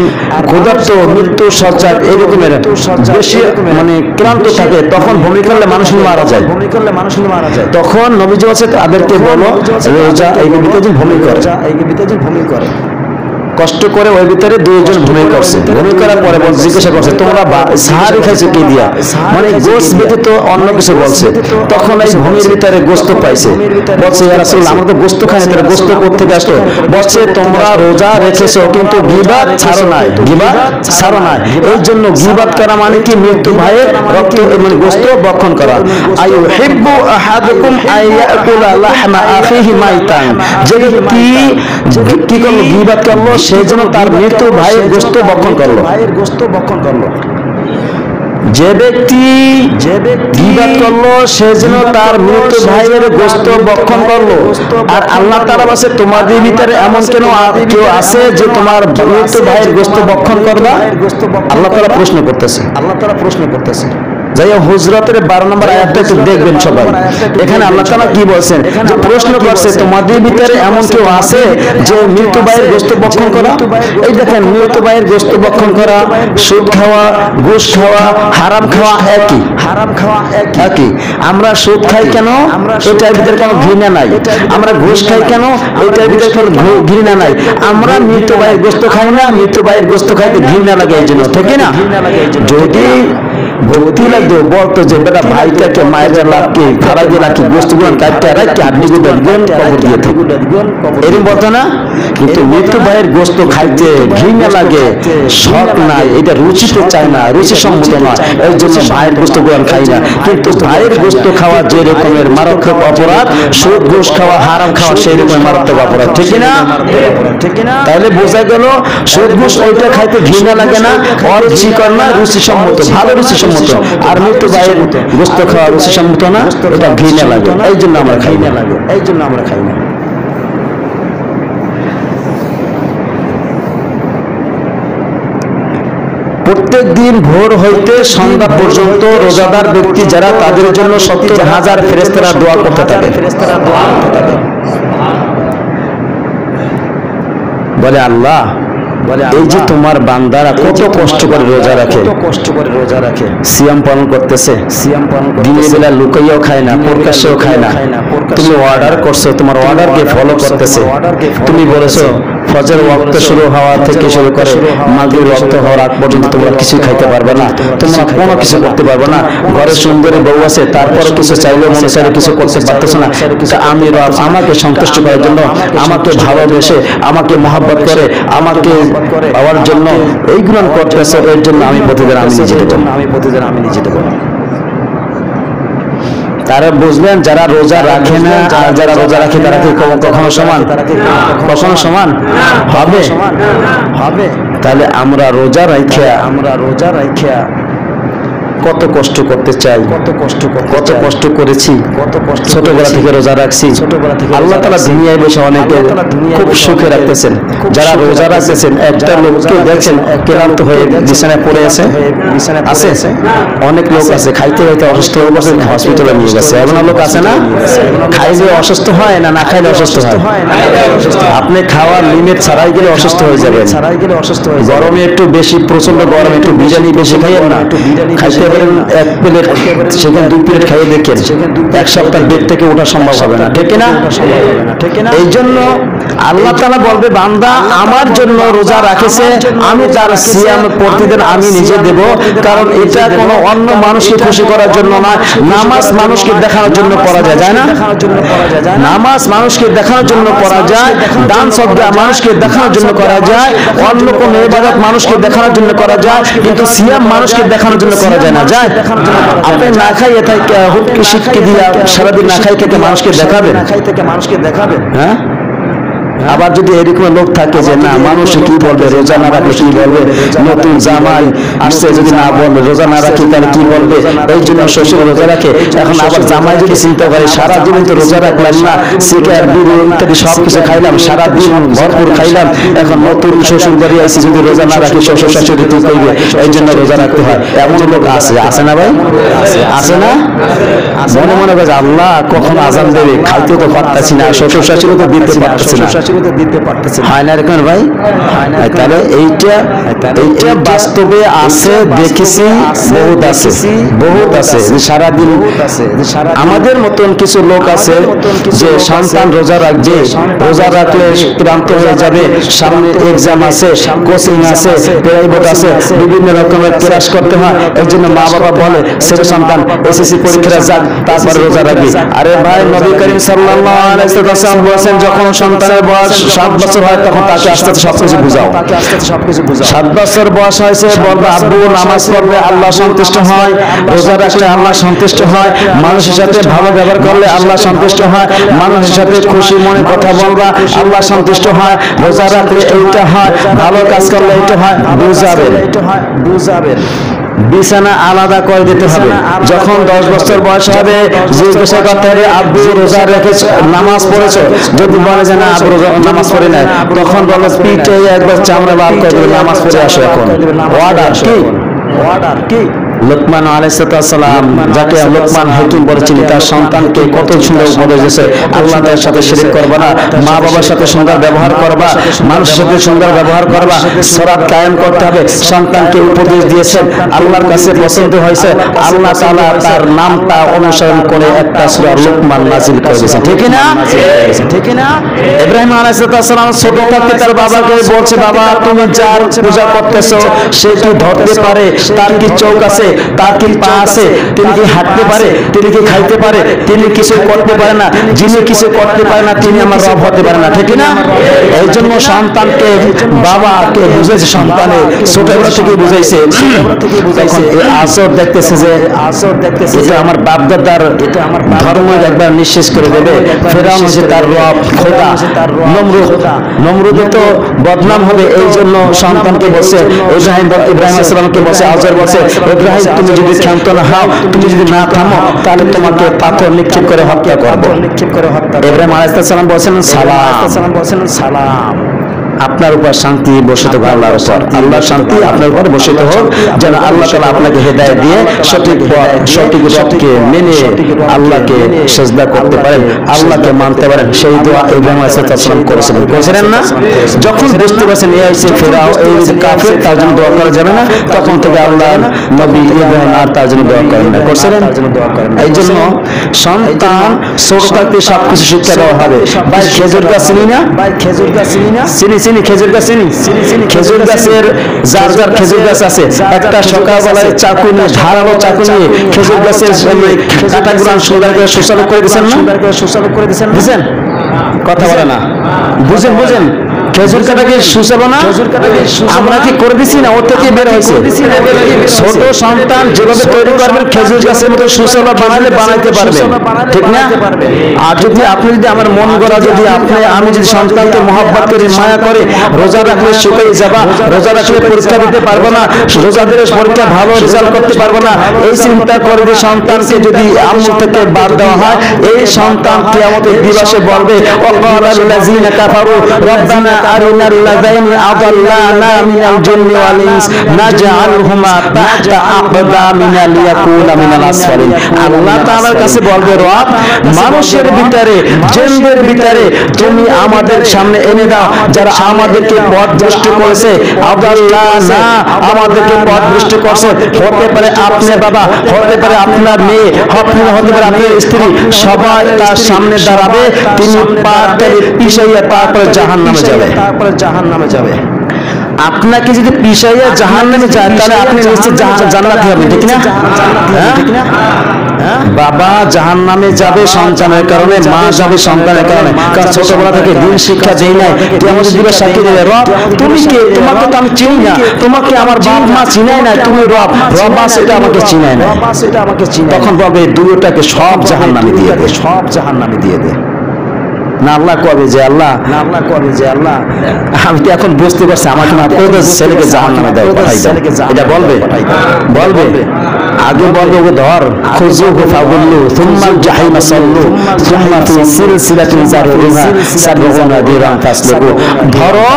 ক্ষুধার্ত, মৃত্যু সজ্জায় এরকমের বেশি মানে ক্লান্ত থাকে, তখন ভূমি করলে মানুষ মারা যায়। তখন নবীজি বলেছে তাদেরকে বলো রোজা এই ভিতরে ভূমি করে। কষ্ট করে ওই ভিতরে দুইজন ভূমি করছে। ভূমি করার পরে জিজ্ঞাসা করছে তোমরা সাহারি খাইছো কি দিয়া, মানে গোস্ত ব্যতীত অন্য কিছু বলছে। তখন এই ভূমির ভিতরে গোস্ত পাইছে, বলছে ইয়া রাসূলুল্লাহ, আমরা তো গোস্ত খাই না, তাহলে গোস্ত কোত্থেকে আসলো? বলছে তোমরা রোজা রেখেছো কিন্তু গীবত ছাড়ো নাই, এই জন্য গীবত করা মানে কি মৃত্যু ভাইয়ের রক্ত মানে গোস্ত ভক্ষণ করা। আইয়ুহিব্বু আহাদুকুম আইয়াকুলা লাহমা আখিহি মাইতান, যে ব্যক্তি কি করলো? গীবত করলো, সেই জন্য তার মৃত্যু ভাইয়ের গোস্ত ভক্ষণ করলো। যে ব্যক্তি গীবত করলো, সে যেন তার মৃত্যু ভাইয়ের গোস্ত ভক্ষণ করলো। আর আল্লাহ তাআলা বলেছে তোমাদের ভিতরে এমন কেউ আছে যে তোমার মৃত্যু ভাইয়ের গোস্ত ভক্ষণ করবা? আল্লাহ তাআলা প্রশ্ন করতেছে। যাই হোক, হুজরাতের 12 নম্বর আয়াতটা একটু দেখবেন সবাই। এখানে আল্লাহ তাআলা কি বলছেন? যে প্রশ্ন করছে তোমাদের ভিতরে এমন কেউ আছে যে মৃত্যু ভাইয়ের গোস্ত ভক্ষণ করা? এই দেখেন, মৃত্যু ভাইয়ের গোস্ত ভক্ষণ করা, সুদ খাওয়া, ঘুষ খাওয়া, হারাম খাওয়া একই। আমরা সুদ খাই কেন? এটার ভিতরে কোনো ঘৃণা নাই। আমরা ঘুষ খাই কেন? এটার ভিতরে কোনো ঘৃণা নাই। আমরা মৃত্যু ভাইয়ের গোস্ত খাই না, মৃত্যু ভাইয়ের গোস্ত খাইতে ঘৃণা লাগে এই জন্য, ঠিক না? যদি ভক্তি লাগতো বলতো যে বেটা ভাইটাকে মায়ের লাভকে খারাপ দিয়ে রাখি, গোস্তগুলো কাটতে রাখি, হাড্ডিগুলো দেখবেন কবর দিয়ে থাকি, এরকম বলতো না? কিন্তু মৃত্যু ভাইয়ের গোস্ত খাইতে ঘৃণা লাগে, শখ নাই, এটা রুচিতে চায় না, রুচি সম্মত নয়, এই জন্য ভাইয়ের গোস্তগুলো খাই না। কিন্তু ভাইয়ের গোস্ত খাওয়া যে রকমের মারাত্মক অপরাধ, সুদ ঘুষ খাওয়া, হারাম খাওয়া সেই রকমের মারাত্মক অপরাধ, ঠিক না? তাহলে বোঝা গেল সুদ ঘুষ ওইটা খাইতে ঘৃণা লাগে না, অরুচিকর না, রুচি সম্মত, ভালো রুচি সম্মত। আর মৃত্যু ভাইয়ের গোস্ত খাওয়া রুচি সম্মত না, এটা ঘৃণা লাগে, এই জন্য আমরা খাই না। প্রত্যেক দিন ভোর হইতে সন্ধ্যা পর্যন্ত রোজাদার ব্যক্তি যারা, তাদের জন্য 70,000 ফেরেশতারা দোয়া করতে থাকে। বলে আল্লাহ, এই যে তোমার বান্দারা কত কষ্ট করে রোজা রাখে, সিয়াম পালন করতেছে, দিনের বেলা লুকাইয়াও খায় না, প্রকাশ্যেও খায় না, তুমি অর্ডার করছো, তোমার অর্ডারকে ফলো করতেছে। তুমি বলেছো ফজর ওয়াক্ত শুরু হওয়া থেকে শুরু করে মাগরিব ওয়াক্ত হওয়ার আগ পর্যন্ত তোমরা কিছু খাইতে পারবে না, তোমরা কোনো কিছু করতে পারবে না। ঘরে সুন্দরী বউ আছে, তারপরে কিছু চাইলেও মনে চাইলে কিছু করতে পারতেছ না। আমি রব আমাকে সন্তুষ্ট করার জন্য, আমাকে ভালোবেসে, আমাকে মহব্বত করে, আমাকে পাওয়ার জন্য এইগুলো করতেছে, এর জন্য আমি প্রতিদিন আমি নিজে দেব। তারা বুঝলেন যারা রোজা রাখে না আর যারা রোজা রাখে তারা কি কখনো সমান হবে? তাহলে আমরা রোজা রাখিয়া কত কষ্ট করতে চাই, কত কষ্ট করেছি, ছোটবেলা থেকে রোজা রাখছি। আল্লাহ তাআলা দুনিয়ায় বসে অনেকে খুব সুখে রাখতেছেন। যারা রোজা রাখতেছেন, একটা লোককে দেখেন ক্লান্ত হয়ে বিছানায় পড়ে আছে, অনেক লোক আছে খাইতে খাইতে অসুস্থ হয়ে গেছে, হসপিটালে নিয়ে গেছে। এমন লোক আছে না, খাইলে অসুস্থ হয় না, না খাইলে অসুস্থ হয়। আপনি খাওয়ার লিমিট ছাড়াই গেলে অসুস্থ হয়ে যাবেন। গরমে একটু বেশি, প্রচন্ড গরমে একটু বিরিয়ানি বেশি খাইয়েন না, খাইতে পারেন এক প্লেট, সেখানে 2 প্লেট খাইয়ে দেখেন, এক সপ্তাহ বেড থেকে ওঠা সম্ভব হবে না, ঠিক না? এই জন্য আল্লাহ তাআলা বলবে, বান্দা আমার জন্য রোজা রাখেছে, আমি তার সিয়াম প্রতিদিন আমি নিজে দেব। কারণ এটা কোনো অন্য মানুষকে খুশি করার জন্য না, নামাজ মানুষকে দেখানোর জন্য পড়া যায়, যায় না? নামাজ মানুষকে দেখানোর জন্য পড়া যায়, দান সদকা মানুষকে দেখানোর জন্য করা যায়, অন্য কোন ইবাদত মানুষকে দেখানোর জন্য করা যায়, কিন্তু সিয়াম মানুষকে দেখানোর জন্য করা যায় না। যায়? আপনি না খাইয়ে থাকে হুটকি শিটকি দিয়া সারাদিন না খাই থেকে মানুষকে দেখাবেন, হ্যাঁ? আবার যদি এরকম লোক থাকে যে না, মানুষ কি বলবে, রোজা না রাখলে কি বলবে, নতুন জামাই আসছে যদি না বলবে, রোজা না রাখি তাহলে কি বলবে, এই জন্য শ্বশুর রোজা রাখে। এখন আবার জামাই যদি চিন্তা করে, সারা জীবন তো রোজা রাখলাম না, সিগারেট বিড়ি ইত্যাদি সবকিছু খাইলাম, সারা দিন ভরপুর খাইলাম, এখন নতুন শ্বশুর বাড়ি আসছি, যদি রোজা না রাখি শ্বশুর শাশুড়ি কি করবে, এই জন্য রোজা রাখতে হয়। এমন লোক আছে, আছে না ভাই? আছে না? মনে মনে করে আল্লাহ কখন আজান দেবে, খাইতে তো পারতেছি না, শ্বশুর শাশুড়ি তো দিতে পারতেছি না, হয় না এরকম ভাই? তাহলে এইটা বাস্তবে আছে, দেখেছি, বহুত আছে। সারাদিন আমাদের মতন কিছু লোক আছে যে সন্তান রোজা রাখবে, রোজা রাখলে ক্লান্ত হয়ে যাবে, সামনে এক্সাম আছে, কোচিং আছে, প্রাইভেট আছে, বিভিন্ন রকমের ক্লাস করতে হয়, এর জন্য মা বাবা বলে ছেলে সন্তান এসএসসি পরীক্ষা যাক, তারপর রোজা রাখবে। আরে ভাই, নবী করিম সাল্লাল্লাহু আলাইহি ওয়াসাল্লাম বলেছেন, যখন সন্তানের বয়স 7 বছর হয় তখন তাকে আস্তে আস্তে সবকিছু বুঝাও। 7 বছর বয়স হয়েছে, বলবে আব্বু নামাজ পড়লে আল্লাহ সন্তুষ্ট হয়, রোজা রাখলে আল্লাহ সন্তুষ্ট হয়, মানুষের সাথে ভালো ব্যবহার করলে আল্লাহ সন্তুষ্ট হয়, মানুষের সাথে খুশি মনে কথা বলবা আল্লাহ সন্তুষ্ট হয়, রোজা রাখলে এইটা হয়, ভালো কাজ করলে এইটা হয়। বুঝাবেন। বিছানা আলাদা করে দিতে হবে। যখন 10 বছর বয়স হবে, জিজ্ঞাসা করতে হবে আব্বু রোজা রেখেছ, নামাজ পড়েছো? যদি বলে যে না আব্বু নামাজ পড়ি নাই, তখন বলো পিঠে একবার চামড়া বার করে দেবে, নামাজ পড়ে আসো। এখন অর্ডার কি? লোকমান আলাইহিস সালাম, যাকে লোকমান হাকিম বলেছেন, তার সন্তানকে কত সুন্দর উপদেশ দিয়েছে, আল্লাহর সাথে শিরক করবা না, মা বাবার সাথে সুন্দর ব্যবহার করবা, মানুষের সাথে সুন্দর ব্যবহার করবা, সরাত কায়েম করতে হবে। সন্তানকে উপদেশ দিয়েছেন, আল্লাহর কাছে পছন্দ হয়েছে, আল্লাহ তাআলা তার নামটা অনুসরণ করে একটা সূরা লোকমান নাযিল করে দিয়েছেন, ঠিক না? ইব্রাহিম আলাইহিস সালাম ছোট থাকতে তার বাবাকে বলছে, বাবা তুমি যার পূজা করতেছো সে কি ধরতে পারে, তার কি চোখ আছে, তার কি পা আছে, তিনি কি হাঁটতে পারে, তিনি কি খাইতে পারে, তিনি কিছু করতে পারে না, যিনি কিছু করতে পারে না তিনি আমার রব হতে পারে না, ঠিক না? এই জন্য সন্তানকে বাবাকে বুঝাইছে, সন্তানে ছোটবেলা থেকে বুঝাইছে। তখন আসর দেখতেছে যে এটা আমার বাপ দাদার ধর্ম একবার নিঃশেষ করে দেবে, ফেরাউন হচ্ছে তার রব খোদা, নমরুদ তো বদনাম হবে। এই জন্য সন্তানকে বলছে, ইব্রাহিম আলাইহিস সালামকে বলছে, আজর বলছে, ইব্রাহিম তুমি যদি ক্ষান্ত না হও, তুমি যদি না থামো, তাহলে তোমাকে পাথর নিক্ষেপ করে হত্যা করব। ইব্রাহিম আলাইহিস সালাম বলেছেন সালাম, আপনার উপর শান্তি বসিত হোক, আল্লাহর উপর আল্লাহর শান্তি আপনার উপর বসিত হোক, যেন আল্লাহ তাআলা আপনাকে হেদায়েত দিয়ে সঠিক রবকে মেনে আল্লাহকে সিজদা করতে পারেন, আল্লাহকে মানতে পারেন। সেই দোয়া ইব্রাহিম আলাইহিস সালাম করেছিলেন না? যখন বুঝতে পারছেন এই আইছে ফেরাও এই কাফের, তার জন্য দোয়া করা যাবে না, তখন থেকে আল্লাহ নবী ইব্রাহিম আর তার জন্য দোয়া করেন না, করছিলেন। এই জন্য সন্তান ছোট থাকতে সবকিছু শিক্ষা দেওয়া হবে। ভাই খেজুর গাছ চিনি না? চিনি খেজুর গাছ, খেজুর গাছের যার যার খেজুর গাছ আছে, একটা সকালবেলায় চাকু নিয়ে, ধারালো চাকু নিয়ে খেজুর গাছের কাঁটাগুলো সুন্দর করে সুচালু করে দিচ্ছেন না? বুঝছেন কথা বলে না? বুঝেন খেজুর কাটা কি সুচালো না? আমরা কি করে দিছি না? ওর থেকে বের হয়েছে। ছোট সন্তান যেভাবে তৈরি করবেন খেজুর গাছের মতো সুচালো বানাইতে পারবেন, ঠিক না? আর যদি আপনি যদি আমার মন গড়া যদি আমি যদি সন্তানকে মহব্বত করে মায়া করে রোজা রাখলে শুকিয়ে যাবা, রোজা রাখলে পরীক্ষা দিতে পারবো না, রোজা দিলে পরীক্ষা ভালো রেজাল্ট করতে পারবো না, এই চিন্তা করে যে সন্তানকে যদি আম্মু থেকে বাদ দেওয়া হয়, এই সন্তান কিয়ামতের দিবসে বলবে ওয়াকালাল্লাযীনা কাফারু রব্বানা আরিনাল লাযাইনি আযাল্লানা মিনাল জিন্নি ওয়াল ইনস নাজআলহুমা তাহতা আকদামিনা লিয়াকুনা মিনাল আসফালিন। আল্লাহ তাআলার কাছে বলবে, রব মানুষের ভিতরে জিনদের ভিতরে তুমি আমাদের সামনে এনে দাও যারা আমাদেরকে পথভ্রষ্ট করেছে, আযাল্লানা আমাদেরকে পথভ্রষ্ট করছে, হতে পারে আপনার বাবা, হতে পারে আপনার মেয়ে, হতে পারে আপনার স্ত্রী, সবাই তার সামনে দাঁড়াবে, তিনি পাটারে পিছাইয়া তারপরে জাহান্নামে যাবে। আপনাকে যদি পিছাইয়া জাহান্নামে যায় তাহলে আপনি নিশ্চিত জান্নাতি হবেন, ঠিক না? বাবা জাহান্নামে যাবে সন্তানের কারণে, মা যাবে সন্তানের কারণে, কারণ ছোটবেলা থেকে দিন শিক্ষা দেই নাই। কিয়ামতের দিনে সাক্ষী দেবে, রব তুমি কে? তোমাকে তো আমি চিনি না, তোমাকে আমার বাপ মা চিনাই না, তুমি রব সেটা আমাকে চিনাই না। তখন বলবে দুটোটাকে সব জাহান্নামে দিয়ে দে। না আল্লাহ কবে যে আল্লাহ আমি তো এখন বুঝতে পারছি আমাকে মাফ করে দাও, ছেলেকে জাহান্নামে দাও, এটা বলবে আগে বলবে ওকে ধর, খুযুহু ফাগুল্লু সুম্মা জাহিমা সাল্লু সুম্মা ফি সিলসিলাতিন যারউহা সাবউনা দিরান ফাসলুকু। ধরো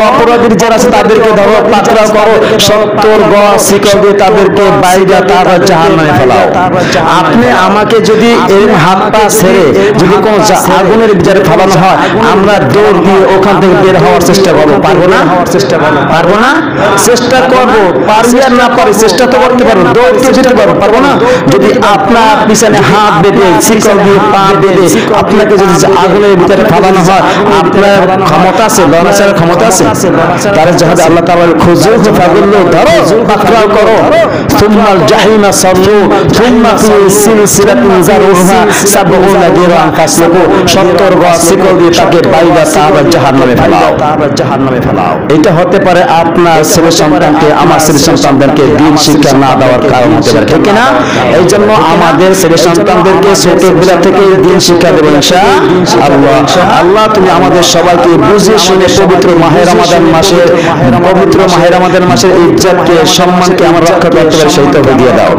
অপরাধীর যারা আছে তাদেরকে ধরো, পাকড়াও করো, 70 গজ শিকল দিয়ে তাদেরকে বাইরে তারপর জাহান্নামে ফেলাও। আপনি আমাকে যদি এই হাত পা ছেড়ে যদি কোনো আগুনের ভিতরে ফেলানো হয়, আমরা দৌড় দিয়ে ওখান থেকে বের হওয়ার চেষ্টা করবো, পারবো না? চেষ্টা করবো, পারবি আর না পারি চেষ্টা তো করতে পারবো, দৌড়তে যেতে পারবো না? যদি আপনার পিছনে হাত বেঁধে শিকল দিয়ে পা বেঁধে আপনাকে যদি আগুনের ভিতরে ফেলানো হয়, আপনার ক্ষমতা আছে, লড়াচার ক্ষমতা আছে? তার জাহাজে আল্লাহ তাআলা খুযুহু ফাগুল্লু, ধরো পাকড়াও করো, সুম্মাল জাহিমা সাল্লু সুম্মা ফি সিলসিলাতিন যারউহা সাবউনা দিরান ফাসলুকু, 70 গজ শিকল দিয়ে তাকে বাইরে তারপর জাহান্নামে ফেলাও। এটা হতে পারে আপনার ছেলে সন্তানকে, আমার ছেলে সন্তানদেরকে দিন শিক্ষা না দেওয়ার কারণ হতে পারে, ঠিক না? এই জন্য আমাদের ছেলে সন্তানদেরকে ছোটবেলা থেকে দিন শিক্ষা দেবেন ইনশাআল্লাহ। আল্লাহ তুমি আমাদের সবাইকে বুঝে শুনে পবিত্র মাহে রমাদান মাসের ইজ্জতকে, সম্মানকে আমরা রক্ষা করতে পারি সেই তৌফিক দিয়ে দাও।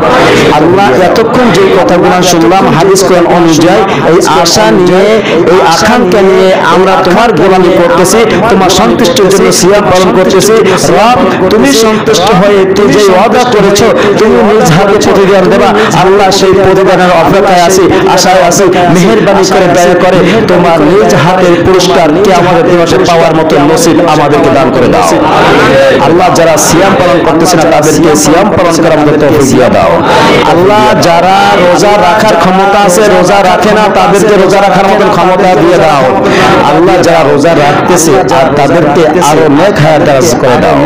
আল্লাহ এতক্ষণ যে কথাগুলো শুনলাম হাদিস কোরআন অনুযায়ী, এই আশা নিয়ে, এই আকাঙ্ক্ষা নিয়ে আমরা তোমার গোলামি করতেছি, তোমার সন্তুষ্টির জন্য সিয়াম পালন করতেছি। রব তুমি সন্তুষ্ট হয়ে তুমি যে ওয়াদা করেছো তুমি নিজ হাতে প্রতিদান দেবা, আল্লাহ সেই প্রতিদানের অপেক্ষায় আছি, আশায় আছি। মেহেরবানি করে দয়া করে তোমার নিজ হাতের পুরস্কার কিয়ামতের দিবসে পাওয়ার মতো নসিব আমাদেরকে দান করে দাও। আল্লাহ যারা সিয়াম পালন করতেছে না তাদেরকে সিয়াম পালন করার মতো তৌফিক দিয়ে দাও। আল্লাহ যারা রোজা রাখার ক্ষমতা আছে রোজা রাখে না তাদেরকে রোজা রাখার মতো ক্ষমতা দিয়ে দাও। আল্লাহ যারা রোজা রাখতেছে আর তাদেরকে আরো নেক হায়াত দারাজ করে দাও।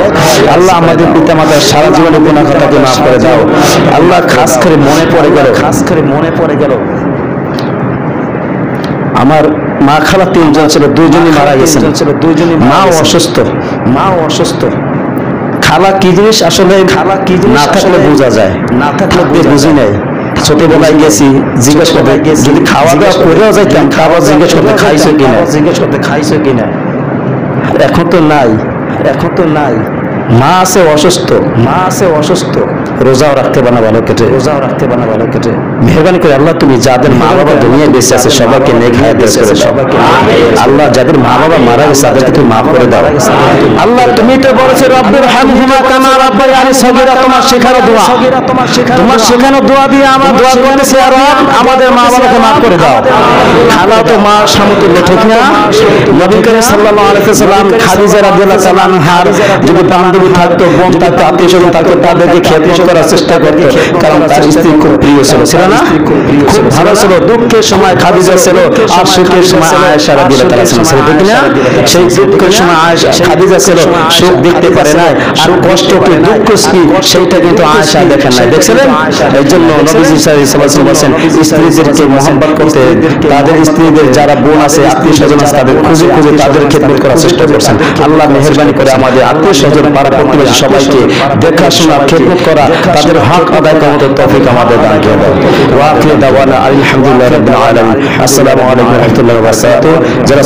আল্লাহ আমাদের পিতামাতার সারা জীবনের গুনাহ খাতাকে মাফ করে দাও। আল্লাহ খাস করে মনে পড়ে গেল আমার মা খালা 3 জন ছিল, 2 জনই মারা গেছেন, মা অসুস্থ। খালা কি জিনিস আসলে না থাকলে বোঝা যায়, না থাকলে বুঝি নাই। ছোটবেলায় গেছি জিজ্ঞেস করতে, যদি খাওয়া দাওয়া করেও যাইতাম খাবার জিজ্ঞেস করতে খাইছো কিনা। এখন তো নাই। মা আছে অসুস্থ, রোজাও রাখতে বানা ভালো কেটে। মেহরবানি করে আল্লাহ তুমি যাদের মা বাবা দুনিয়ায় বেঁচে আছে সবাইকে নেক হায়াত দান করে দাও। আল্লাহ যাদের মা বাবা মারা গেছে তাদেরকে তুমি মাফ করে দাও। আল্লাহ তুমি তো বলেছো রব্বির হামহুমা কামা রাব্বায়ানি সগীরা, তোমার শেখানো দোয়া দিয়ে আমরা দোয়া করতেছি, আর আমাদের মা বাবাকে মাফ করে দাও। খালা তো মা সমতুল্য, ঠিক না? নবী করিম সাল্লাল্লাহু আলাইহি ওয়াসাল্লাম খাদিজা রাদিয়াল্লাহু তাআলা আনহার যদি বান্ধবী থাকতো, বোন থাকতো, আত্মীয় স্বজন থাকতো তাদেরকে খেদমত করার চেষ্টা করতো, কারণ তার স্ত্রী খুব প্রিয় ছিল, ছিল না? খুব ভালো ছিল। দুঃখের সময় খাদিজা ছিল, আর সুখের সময় আয়েশা রাদিয়াল্লাহু তাআলা ছিলেন, ঠিক না? সেই দুঃখের সময় আয়েশা খাদিজা ছিল, সুখ দেখতে পারে না, আর কষ্ট কি দুঃখ কি সেইটা কিন্তু আয়েশা দেখেন না, দেখছিলেন? এই জন্য নবীজি সাল্লাল্লাহু আলাইহি ওয়াসাল্লাম বলেন স্ত্রীদেরকে মহব্বত করতে, তাদের স্ত্রীদের যারা বোন আছে, আত্মীয় স্বজন আছে, তাদের খুঁজে খুঁজে তাদের খেদমত করার চেষ্টা করছেন। আল্লাহ মেহেরবানি করে আমাদের আত্মীয় স্বজন, পাড়া প্রতিবেশী সবাইকে দেখাশোনা, খেদমত করা, তাদের হক আদায় করার মতো তৌফিক আমাদের দান করে দাও। ওয়া আখিরু দাওয়ানা আলহামদুলিল্লাহি রাব্বিল আলামিন। আসসালামু আলাইকুম ওয়া রাহমাতুল্লাহি ওয়া বারাকাতুহু। যারা